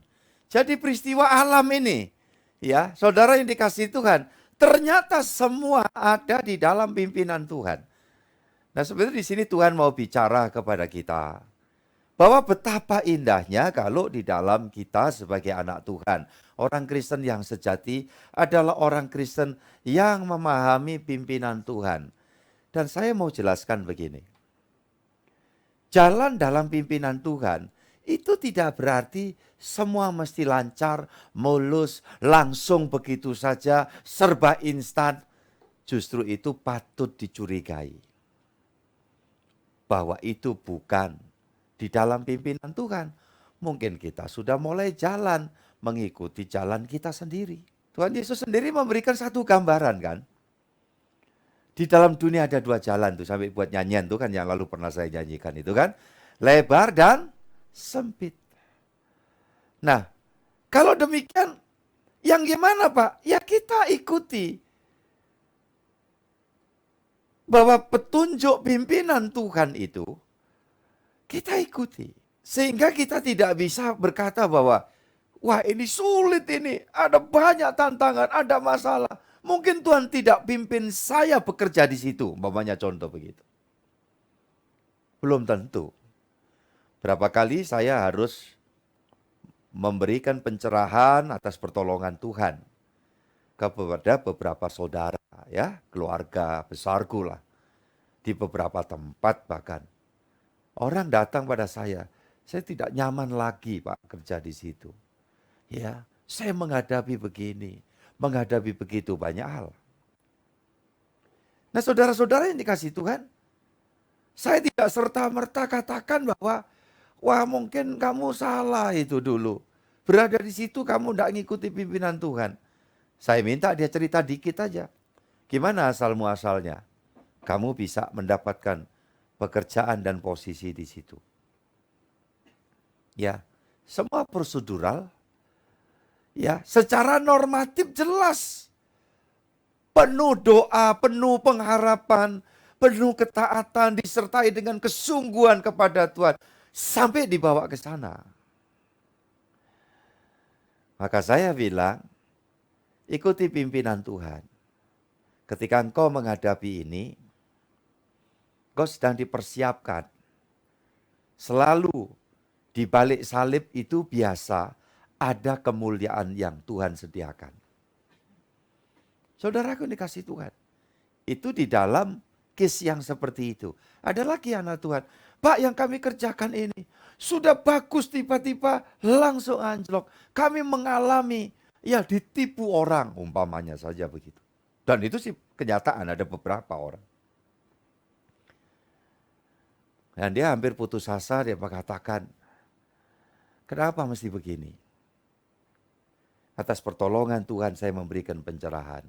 Jadi peristiwa alam ini, ya, saudara yang dikasihi Tuhan, ternyata semua ada di dalam pimpinan Tuhan. Nah, sebenarnya di sini Tuhan mau bicara kepada kita bahwa betapa indahnya kalau di dalam kita sebagai anak Tuhan, orang Kristen yang sejati adalah orang Kristen yang memahami pimpinan Tuhan. Dan saya mau jelaskan begini. Jalan dalam pimpinan Tuhan itu tidak berarti semua mesti lancar, mulus, langsung begitu saja, serba instan. Justru itu patut dicurigai. Bahwa itu bukan di dalam pimpinan Tuhan. Mungkin kita sudah mulai jalan, mengikuti jalan kita sendiri. Tuhan Yesus sendiri memberikan satu gambaran kan. Di dalam dunia ada dua jalan tuh, sampai buat nyanyian tuh kan yang lalu pernah saya nyanyikan itu kan. Lebar dan sempit. Nah, kalau demikian, yang gimana Pak? Ya kita ikuti. Bahwa petunjuk pimpinan Tuhan itu, kita ikuti. Sehingga kita tidak bisa berkata bahwa, wah ini sulit ini, ada banyak tantangan, ada masalah. Mungkin Tuhan tidak pimpin saya bekerja di situ, umpamanya contoh begitu. Belum tentu. Berapa kali saya harus memberikan pencerahan atas pertolongan Tuhan kepada beberapa saudara, ya, keluarga besarku lah, di beberapa tempat bahkan. Orang datang pada saya tidak nyaman lagi Pak kerja di situ. Ya, saya menghadapi begini, menghadapi begitu banyak hal. Nah saudara-saudara yang dikasih Tuhan, saya tidak serta-merta katakan bahwa, wah mungkin kamu salah itu dulu. Berada di situ kamu tidak ngikuti pimpinan Tuhan. Saya minta dia cerita dikit aja. Gimana asal muasalnya? Kamu bisa mendapatkan pekerjaan dan posisi di situ. Ya, semua prosedural, ya, secara normatif jelas. Penuh doa, penuh pengharapan, penuh ketaatan, disertai dengan kesungguhan kepada Tuhan. Sampai dibawa ke sana. Maka saya bilang, ikuti pimpinan Tuhan. Ketika engkau menghadapi ini, Engkau sedang dipersiapkan. Selalu di balik salib itu biasa ada kemuliaan yang Tuhan sediakan. Saudaraku yang dikasih Tuhan, itu di dalam case yang seperti itu. Ada lagi anak Tuhan, Pak, yang kami kerjakan ini sudah bagus, tiba-tiba langsung anjlok. Kami mengalami ditipu orang, umpamanya saja begitu. Dan itu sih kenyataan, ada beberapa orang. Dan dia hampir putus asa, dia mengatakan, kenapa mesti begini? Atas pertolongan Tuhan saya memberikan pencerahan.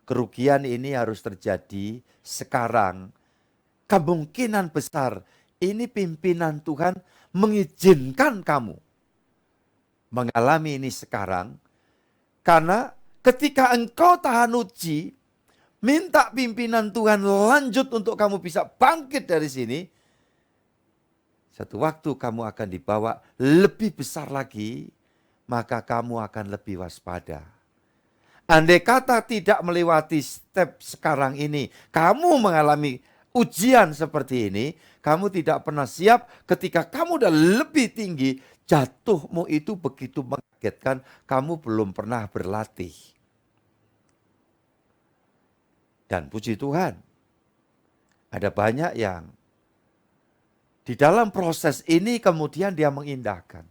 Kerugian ini harus terjadi sekarang. Kemungkinan besar ini pimpinan Tuhan mengizinkan kamu mengalami ini sekarang. Karena ketika engkau tahan uji, minta pimpinan Tuhan lanjut untuk kamu bisa bangkit dari sini. Satu waktu kamu akan dibawa lebih besar lagi, maka kamu akan lebih waspada. Andai kata tidak melewati step sekarang ini, kamu mengalami ujian seperti ini, kamu tidak pernah siap. Ketika kamu udah lebih tinggi, jatuhmu itu begitu mengagetkan, kamu belum pernah berlatih. Dan puji Tuhan, ada banyak yang di dalam proses ini kemudian dia mengindahkan.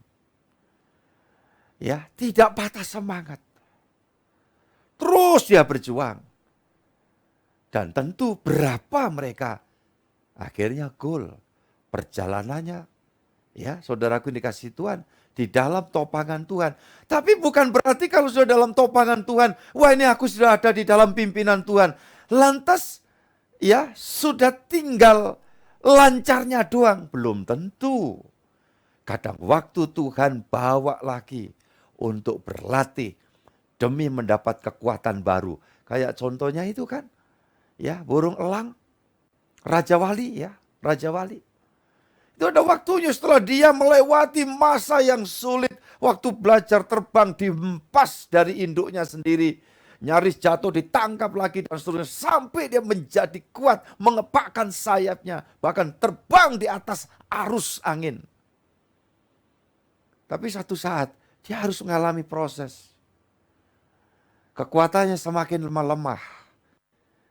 Ya, tidak patah semangat. Terus dia berjuang. Dan tentu berapa mereka akhirnya goal. Perjalanannya, ya saudaraku dikasih Tuhan, di dalam topangan Tuhan. Tapi bukan berarti kalau sudah dalam topangan Tuhan, wah ini aku sudah ada di dalam pimpinan Tuhan. Lantas ya sudah tinggal lancarnya doang. Belum tentu. Kadang waktu Tuhan bawa lagi untuk berlatih demi mendapat kekuatan baru. Kayak contohnya itu kan, ya burung elang, Raja Wali ya, Raja Wali. Itu ada waktunya setelah dia melewati masa yang sulit. Waktu belajar terbang dihempas dari induknya sendiri. Nyaris jatuh, ditangkap lagi dan seterusnya. Sampai dia menjadi kuat, mengepakkan sayapnya. Bahkan terbang di atas arus angin. Tapi satu saat dia harus mengalami proses. Kekuatannya semakin lemah.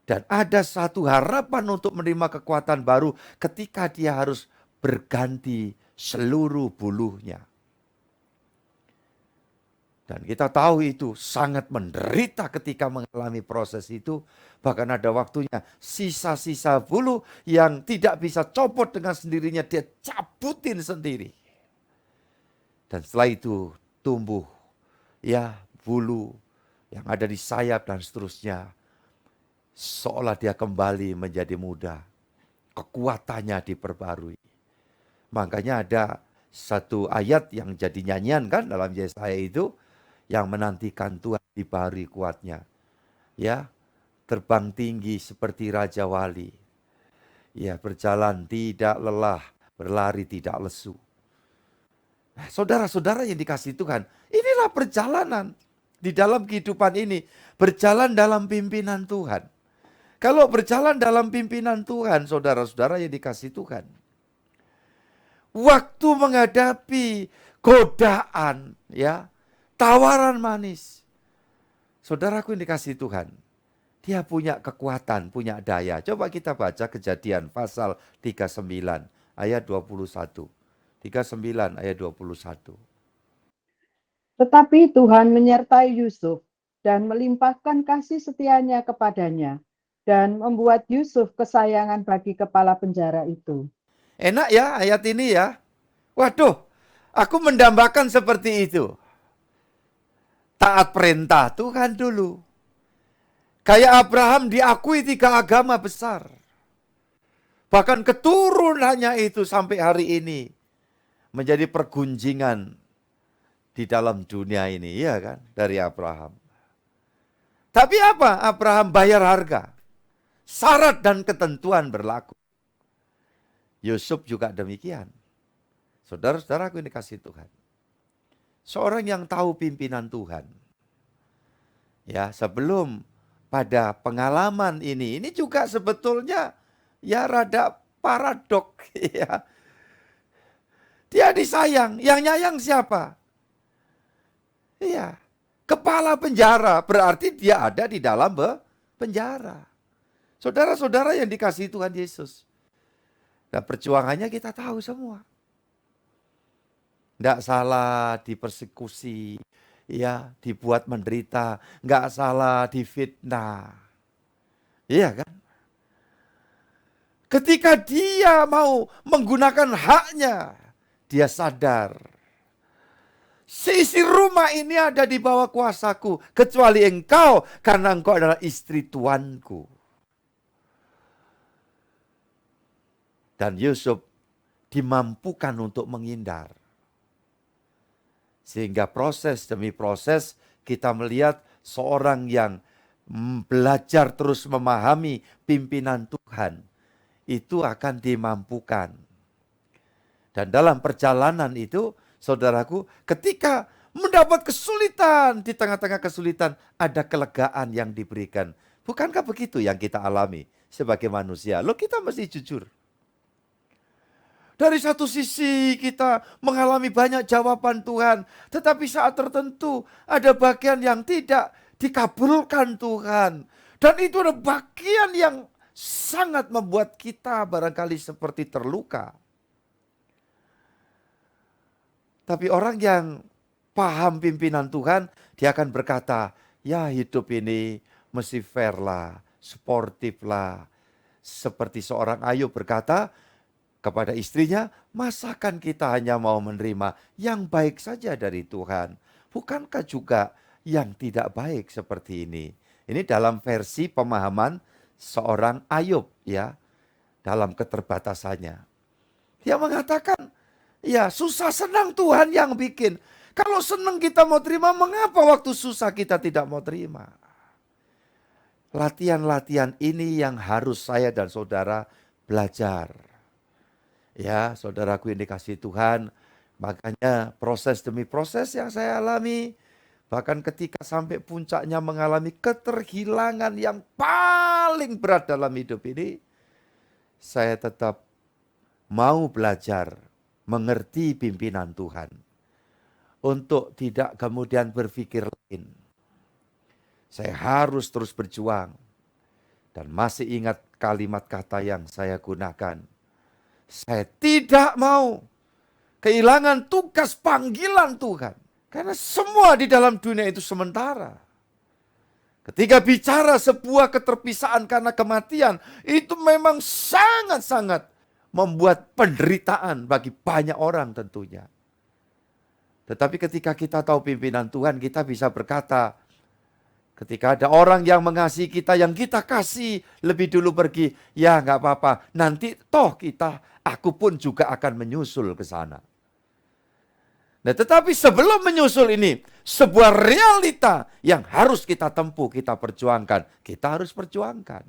Dan ada satu harapan untuk menerima kekuatan baru ketika dia harus berganti seluruh bulunya. Dan kita tahu itu sangat menderita ketika mengalami proses itu. Bahkan ada waktunya sisa-sisa bulu yang tidak bisa copot dengan sendirinya, dia cabutin sendiri. Dan setelah itu tumbuh ya bulu yang ada di sayap dan seterusnya. Seolah dia kembali menjadi muda. Kekuatannya diperbarui. Makanya ada satu ayat yang jadi nyanyian kan dalam Yesaya itu. Yang menantikan Tuhan dibaharui kuatnya. Ya, terbang tinggi seperti Raja Wali. Ya, berjalan tidak lelah, berlari tidak lesu. Saudara-saudara yang dikasihi Tuhan, inilah perjalanan di dalam kehidupan ini. Berjalan dalam pimpinan Tuhan. Kalau berjalan dalam pimpinan Tuhan, saudara-saudara yang dikasihi Tuhan. Waktu menghadapi godaan, ya, tawaran manis. Saudaraku yang dikasihi Tuhan, dia punya kekuatan, punya daya. Coba kita baca Kejadian pasal 39 ayat 21. 39 ayat 21. Tetapi Tuhan menyertai Yusuf dan melimpahkan kasih setianya kepadanya dan membuat Yusuf kesayangan bagi kepala penjara itu. Enak ya ayat ini ya. Waduh, aku mendambakan seperti itu. Taat perintah Tuhan dulu. Kayak Abraham diakui 3 agama besar. Bahkan keturunannya itu sampai hari ini menjadi pergunjingan di dalam dunia ini, ya kan, dari Abraham. Tapi apa? Abraham bayar harga. Syarat dan ketentuan berlaku. Yusuf juga demikian. Saudara-saudaraku yang dikasihi Tuhan. Seorang yang tahu pimpinan Tuhan. Ya, sebelum pada pengalaman ini juga sebetulnya ya rada paradok ya. Dia disayang, yang nyayang siapa? Iya, kepala penjara, berarti dia ada di dalam penjara. Saudara-saudara yang dikasihi Tuhan Yesus. Dan perjuangannya kita tahu semua. Nggak salah dipersekusi, ya, dibuat menderita, nggak salah difitnah. Iya kan? Ketika dia mau menggunakan haknya, dia sadar. Seisi rumah ini ada di bawah kuasaku, kecuali engkau, karena engkau adalah istri tuanku. Dan Yusuf dimampukan untuk menghindar. Sehingga proses demi proses kita melihat seorang yang belajar terus memahami pimpinan Tuhan, itu akan dimampukan. Dan dalam perjalanan itu, saudaraku, ketika mendapat kesulitan, di tengah-tengah kesulitan ada kelegaan yang diberikan. Bukankah begitu yang kita alami sebagai manusia? Loh, kita mesti jujur. Dari satu sisi kita mengalami banyak jawaban Tuhan, tetapi saat tertentu ada bagian yang tidak dikabulkan Tuhan. Dan itu ada bagian yang sangat membuat kita barangkali seperti terluka. Tapi orang yang paham pimpinan Tuhan, dia akan berkata, ya hidup ini mesti fair lah, sportif lah. Seperti seorang Ayub berkata kepada istrinya, masakan kita hanya mau menerima yang baik saja dari Tuhan? Bukankah juga yang tidak baik seperti ini? Ini dalam versi pemahaman seorang Ayub, ya, dalam keterbatasannya. Dia mengatakan, ya susah senang Tuhan yang bikin. Kalau senang kita mau terima, mengapa waktu susah kita tidak mau terima? Latihan-latihan ini yang harus saya dan saudara belajar. Ya, saudaraku yang dikasihi Tuhan, makanya proses demi proses yang saya alami, bahkan ketika sampai puncaknya mengalami keterhilangan yang paling berat dalam hidup ini, saya tetap mau belajar mengerti pimpinan Tuhan. Untuk tidak kemudian berpikir lain. Saya harus terus berjuang. Dan masih ingat kalimat kata yang saya gunakan. Saya tidak mau kehilangan tugas panggilan Tuhan. Karena semua di dalam dunia itu sementara. Ketika bicara sebuah keterpisahan karena kematian, itu memang sangat-sangat membuat penderitaan bagi banyak orang tentunya. Tetapi ketika kita tahu pimpinan Tuhan, kita bisa berkata, ketika ada orang yang mengasihi kita, yang kita kasih lebih dulu pergi, ya nggak apa-apa, nanti toh aku pun juga akan menyusul ke sana. Nah, tetapi sebelum menyusul ini, sebuah realita yang harus kita tempuh, kita perjuangkan. Kita harus perjuangkan.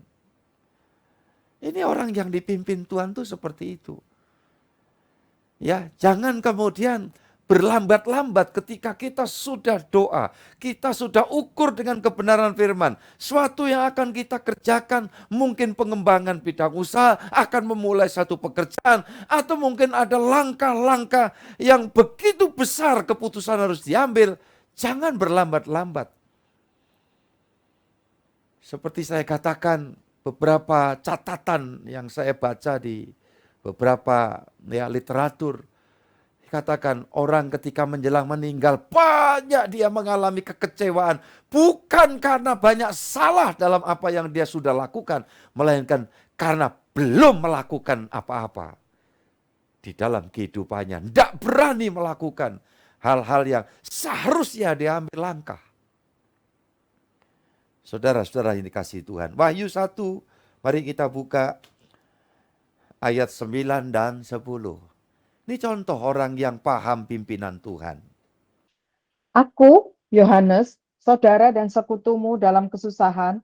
Ini orang yang dipimpin Tuhan tuh seperti itu. Ya, jangan kemudian berlambat-lambat ketika kita sudah doa, kita sudah ukur dengan kebenaran firman. Suatu yang akan kita kerjakan, mungkin pengembangan bidang usaha, akan memulai satu pekerjaan, atau mungkin ada langkah-langkah yang begitu besar keputusan harus diambil. Jangan berlambat-lambat. Seperti saya katakan, beberapa catatan yang saya baca di beberapa literatur, katakan orang ketika menjelang meninggal banyak dia mengalami kekecewaan. Bukan karena banyak salah dalam apa yang dia sudah lakukan. Melainkan karena belum melakukan apa-apa di dalam kehidupannya. Tidak berani melakukan hal-hal yang seharusnya diambil langkah. Saudara-saudara yang dikasihi Tuhan. Wahyu 1, mari kita buka ayat 9 dan 10. Ini contoh orang yang paham pimpinan Tuhan. Aku, Yohanes, saudara dan sekutumu dalam kesusahan,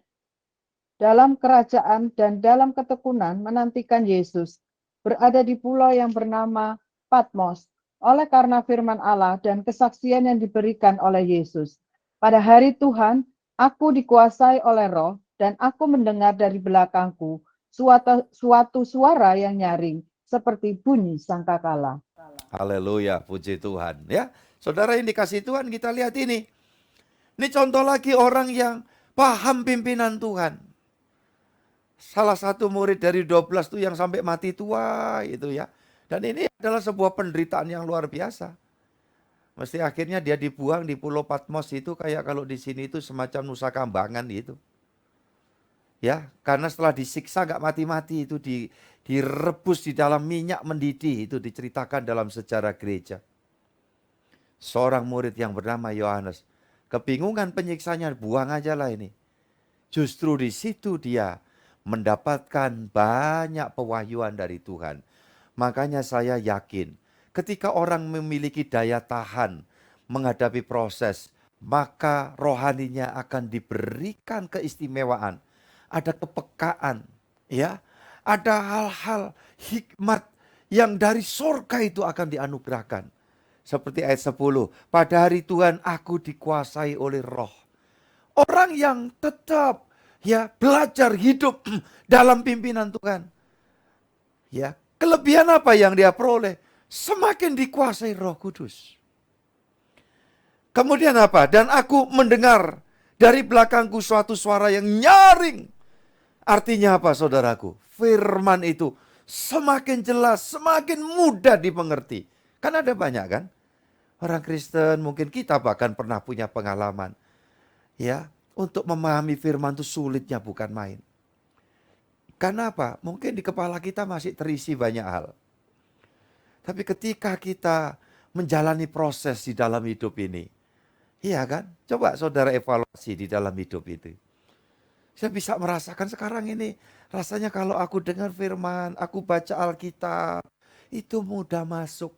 dalam kerajaan dan dalam ketekunan menantikan Yesus, berada di pulau yang bernama Patmos, oleh karena firman Allah dan kesaksian yang diberikan oleh Yesus. Pada hari Tuhan, aku dikuasai oleh Roh, dan aku mendengar dari belakangku suatu suara yang nyaring seperti bunyi sangkakala. Haleluya, puji Tuhan. Ya, saudara yang dikasih Tuhan, kita lihat ini. Ini contoh lagi orang yang paham pimpinan Tuhan. Salah satu murid dari 12 itu yang sampai mati tua itu ya. Dan ini adalah sebuah penderitaan yang luar biasa. Mesti akhirnya dia dibuang di Pulau Patmos itu kayak kalau di sini itu semacam Nusa Kambangan gitu. Ya, karena setelah disiksa gak mati-mati itu direbus di dalam minyak mendidih, itu diceritakan dalam sejarah gereja. Seorang murid yang bernama Yohanes, kebingungan penyiksanya, buang aja lah ini. Justru di situ dia mendapatkan banyak pewahyuan dari Tuhan. Makanya saya yakin ketika orang memiliki daya tahan menghadapi proses, maka rohaninya akan diberikan keistimewaan. Ada kepekaan, ya, ada hal-hal hikmat yang dari surga itu akan dianugerahkan. Seperti ayat 10, pada hari Tuhan aku dikuasai oleh roh. Orang yang tetap ya belajar hidup dalam pimpinan Tuhan. Ya, kelebihan apa yang dia peroleh? Semakin dikuasai Roh Kudus. Kemudian apa? Dan aku mendengar dari belakangku suatu suara yang nyaring. Artinya apa, saudaraku? Firman itu semakin jelas, semakin mudah dimengerti. Kan ada banyak kan? Orang Kristen, mungkin kita bahkan pernah punya pengalaman. Ya, untuk memahami firman itu sulitnya bukan main. Karena apa? Mungkin di kepala kita masih terisi banyak hal. Tapi ketika kita menjalani proses di dalam hidup ini, iya kan? Coba saudara evaluasi di dalam hidup itu. Saya bisa merasakan sekarang ini, rasanya kalau aku dengar firman, aku baca Alkitab, itu mudah masuk.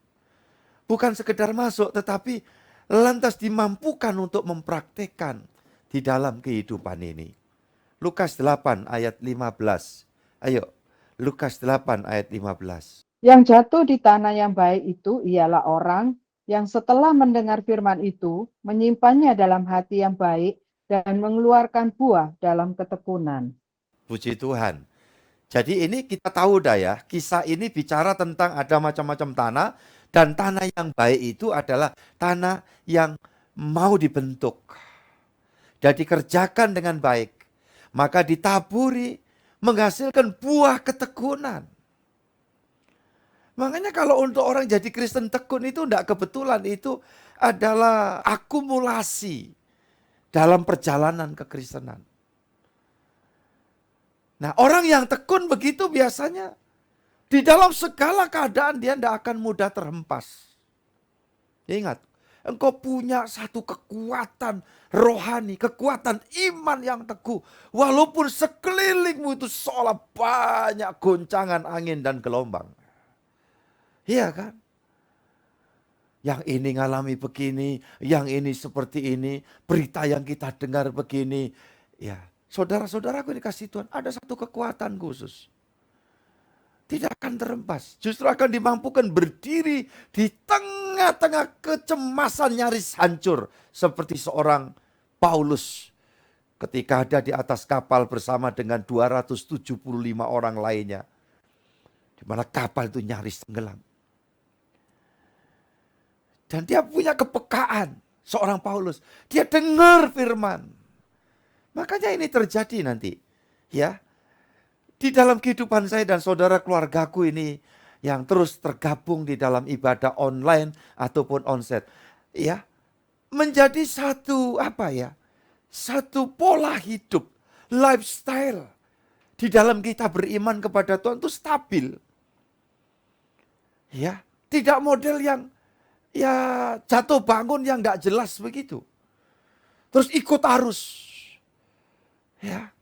Bukan sekedar masuk, tetapi lantas dimampukan untuk mempraktekkan di dalam kehidupan ini. Lukas 8 ayat 15. Ayo, Lukas 8 ayat 15. Yang jatuh di tanah yang baik itu ialah orang yang setelah mendengar firman itu, menyimpannya dalam hati yang baik dan mengeluarkan buah dalam ketekunan. Puji Tuhan. Jadi ini kita tahu dah ya, kisah ini bicara tentang ada macam-macam tanah, dan tanah yang baik itu adalah tanah yang mau dibentuk. Dan dikerjakan dengan baik. Maka ditaburi, menghasilkan buah ketekunan. Makanya kalau untuk orang jadi Kristen tekun itu tidak kebetulan, itu adalah akumulasi dalam perjalanan kekristenan. Nah, orang yang tekun begitu biasanya di dalam segala keadaan dia tidak akan mudah terhempas. Ingat, engkau punya satu kekuatan rohani, kekuatan iman yang teguh. Walaupun sekelilingmu itu seolah banyak goncangan angin dan gelombang. Iya kan? Yang ini ngalami begini, yang ini seperti ini, berita yang kita dengar begini. Ya, saudara-saudaraku dikasih Tuhan, ada satu kekuatan khusus. Tidak akan terhempas, justru akan dimampukan berdiri di tengah-tengah kecemasan nyaris hancur. Seperti seorang Paulus ketika ada di atas kapal bersama dengan 275 orang lainnya. Di mana kapal itu nyaris tenggelam. Dan dia punya kepekaan, seorang Paulus. Dia dengar firman. Makanya ini terjadi nanti. Ya, di dalam kehidupan saya dan saudara keluargaku ini yang terus tergabung di dalam ibadah online ataupun onsite. Ya, menjadi satu satu pola hidup, lifestyle. Di dalam kita beriman kepada Tuhan itu stabil. Ya, tidak model yang jatuh bangun yang gak jelas begitu. Terus ikut arus. Ya.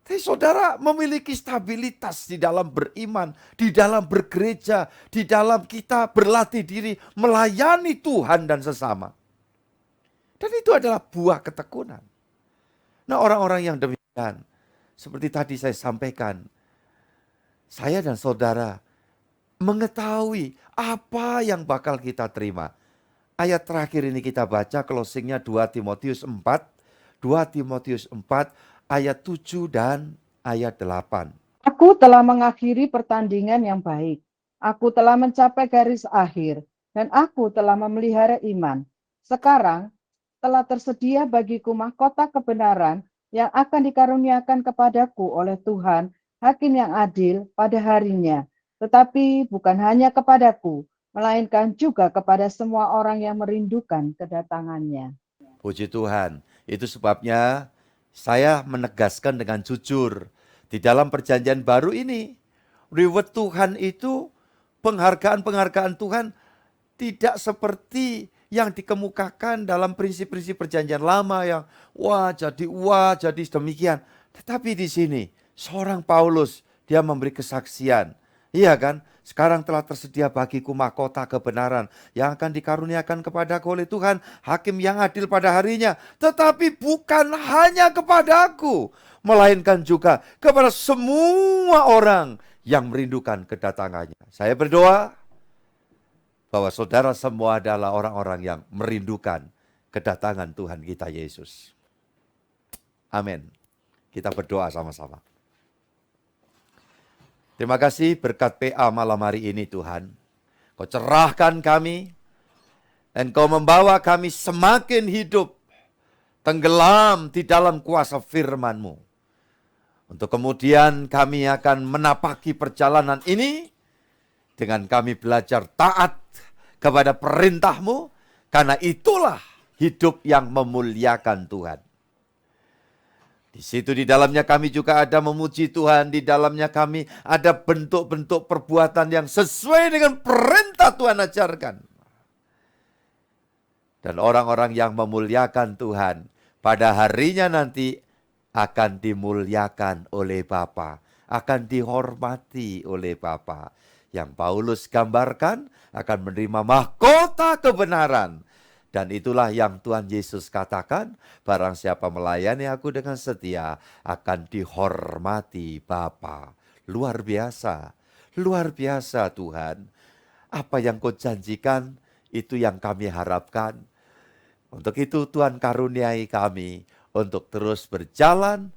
Tapi saudara memiliki stabilitas di dalam beriman, di dalam bergereja, di dalam kita berlatih diri melayani Tuhan dan sesama. Dan itu adalah buah ketekunan. Nah, orang-orang yang demikian, seperti tadi saya sampaikan, saya dan saudara mengetahui apa yang bakal kita terima. Ayat terakhir ini kita baca, closingnya 2 Timotius 4 ayat 7 dan ayat 8. Aku telah mengakhiri pertandingan yang baik. Aku telah mencapai garis akhir, dan aku telah memelihara iman. Sekarang telah tersedia bagiku mahkota kebenaran yang akan dikaruniakan kepadaku oleh Tuhan, Hakim yang adil pada harinya. Tetapi bukan hanya kepadaku, melainkan juga kepada semua orang yang merindukan kedatangannya. Puji Tuhan. Itu sebabnya saya menegaskan dengan jujur di dalam perjanjian baru ini. Reward Tuhan itu, penghargaan-penghargaan Tuhan tidak seperti yang dikemukakan dalam prinsip-prinsip perjanjian lama yang wah jadi demikian. Tetapi di sini seorang Paulus dia memberi kesaksian. Iya kan? Sekarang telah tersedia bagiku mahkota kebenaran yang akan dikaruniakan kepadaku oleh Tuhan, Hakim yang adil pada harinya. Tetapi bukan hanya kepadaku, melainkan juga kepada semua orang yang merindukan kedatangannya. Saya berdoa bahwa saudara semua adalah orang-orang yang merindukan kedatangan Tuhan kita Yesus. Amin. Kita berdoa sama-sama. Terima kasih berkat PA malam hari ini Tuhan. Kau cerahkan kami, dan Kau membawa kami semakin hidup, tenggelam di dalam kuasa firman-Mu. Untuk kemudian kami akan menapaki perjalanan ini, dengan kami belajar taat kepada perintah-Mu, karena itulah hidup yang memuliakan Tuhan. Di situ di dalamnya kami juga ada memuji Tuhan, di dalamnya kami ada bentuk-bentuk perbuatan yang sesuai dengan perintah Tuhan ajarkan. Dan orang-orang yang memuliakan Tuhan pada harinya nanti akan dimuliakan oleh Bapa, akan dihormati oleh Bapa. Yang Paulus gambarkan akan menerima mahkota kebenaran. Dan itulah yang Tuhan Yesus katakan, barang siapa melayani aku dengan setia akan dihormati Bapa. Luar biasa Tuhan. Apa yang Kau janjikan, itu yang kami harapkan. Untuk itu Tuhan karuniai kami untuk terus berjalan,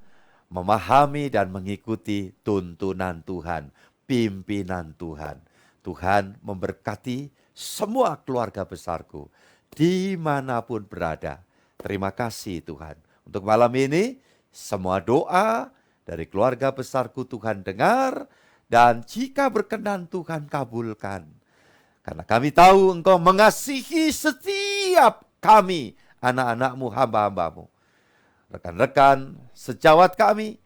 memahami dan mengikuti tuntunan Tuhan, pimpinan Tuhan. Tuhan memberkati semua keluarga besarku, dimanapun berada. Terima kasih Tuhan. Untuk malam ini, semua doa dari keluarga besarku Tuhan dengar, dan jika berkenan Tuhan kabulkan. Karena kami tahu Engkau mengasihi setiap kami, anak-anak-Mu, hamba-hamba-Mu. Rekan-rekan sejawat kami,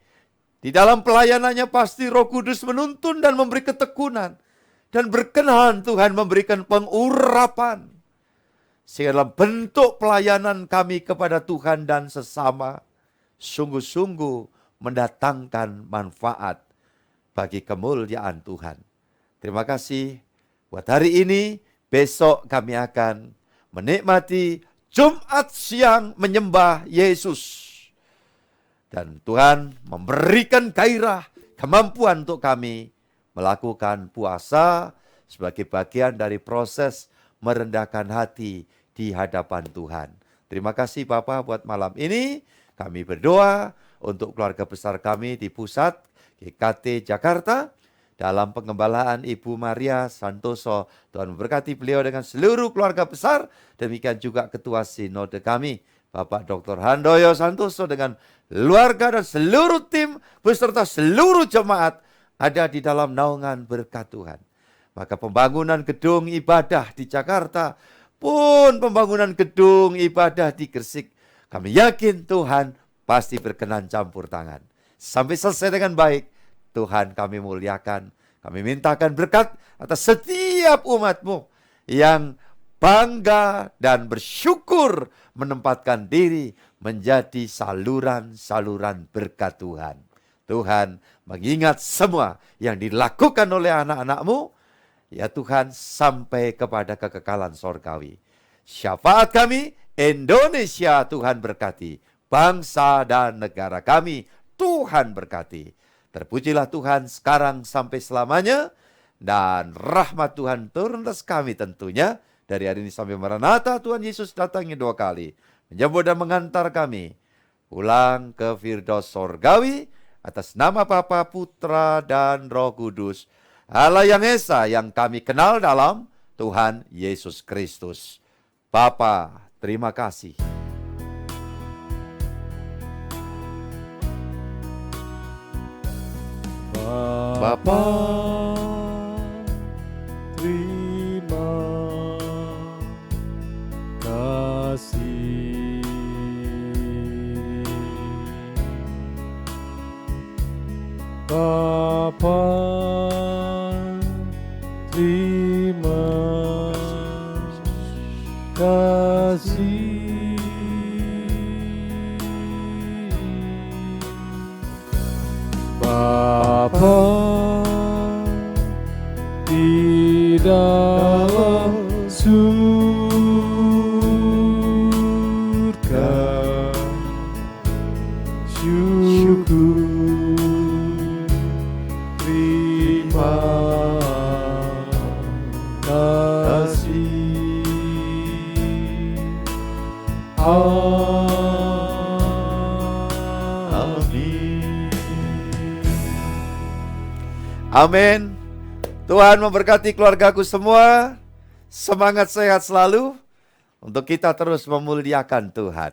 di dalam pelayanannya pasti Roh Kudus menuntun dan memberi ketekunan. Dan berkenan Tuhan memberikan pengurapan. Sehingga dalam bentuk pelayanan kami kepada Tuhan dan sesama, sungguh-sungguh mendatangkan manfaat bagi kemuliaan Tuhan. Terima kasih buat hari ini. Besok kami akan menikmati Jumat siang menyembah Yesus. Dan Tuhan memberikan gairah, kemampuan untuk kami melakukan puasa sebagai bagian dari proses merendahkan hati di hadapan Tuhan. Terima kasih Bapak buat malam ini. Kami berdoa untuk keluarga besar kami di pusat GKT Jakarta. Dalam pengembalaan Ibu Maria Santoso. Tuhan memberkati beliau dengan seluruh keluarga besar. Demikian juga Ketua Sinode kami, Bapak Dr. Handoyo Santoso dengan keluarga dan seluruh tim beserta seluruh jemaat ada di dalam naungan berkat Tuhan. Maka pembangunan gedung ibadah di Jakarta pun pembangunan gedung ibadah di Gresik, kami yakin Tuhan pasti berkenan campur tangan. Sampai selesai dengan baik, Tuhan kami muliakan. Kami mintakan berkat atas setiap umat-Mu yang bangga dan bersyukur menempatkan diri menjadi saluran-saluran berkat Tuhan. Tuhan mengingat semua yang dilakukan oleh anak-anak-Mu, ya Tuhan, sampai kepada kekekalan sorgawi. Syafaat kami, Indonesia Tuhan berkati. Bangsa dan negara kami, Tuhan berkati. Terpujilah Tuhan sekarang sampai selamanya. Dan rahmat Tuhan turun atas kami tentunya. Dari hari ini sampai Maranatha, Tuhan Yesus datangnya 2 kali. Menjemput dan mengantar kami pulang ke Firdaus sorgawi. Atas nama Bapa, Putra, dan Roh Kudus, Allah yang Esa yang kami kenal dalam Tuhan Yesus Kristus. Bapa, terima kasih. Bapa, terima kasih. Bapa, terima kasih. Bapa di dalam surga, syukur, terima kasih. Amin. Tuhan memberkati keluargaku semua. Semangat sehat selalu untuk kita terus memuliakan Tuhan.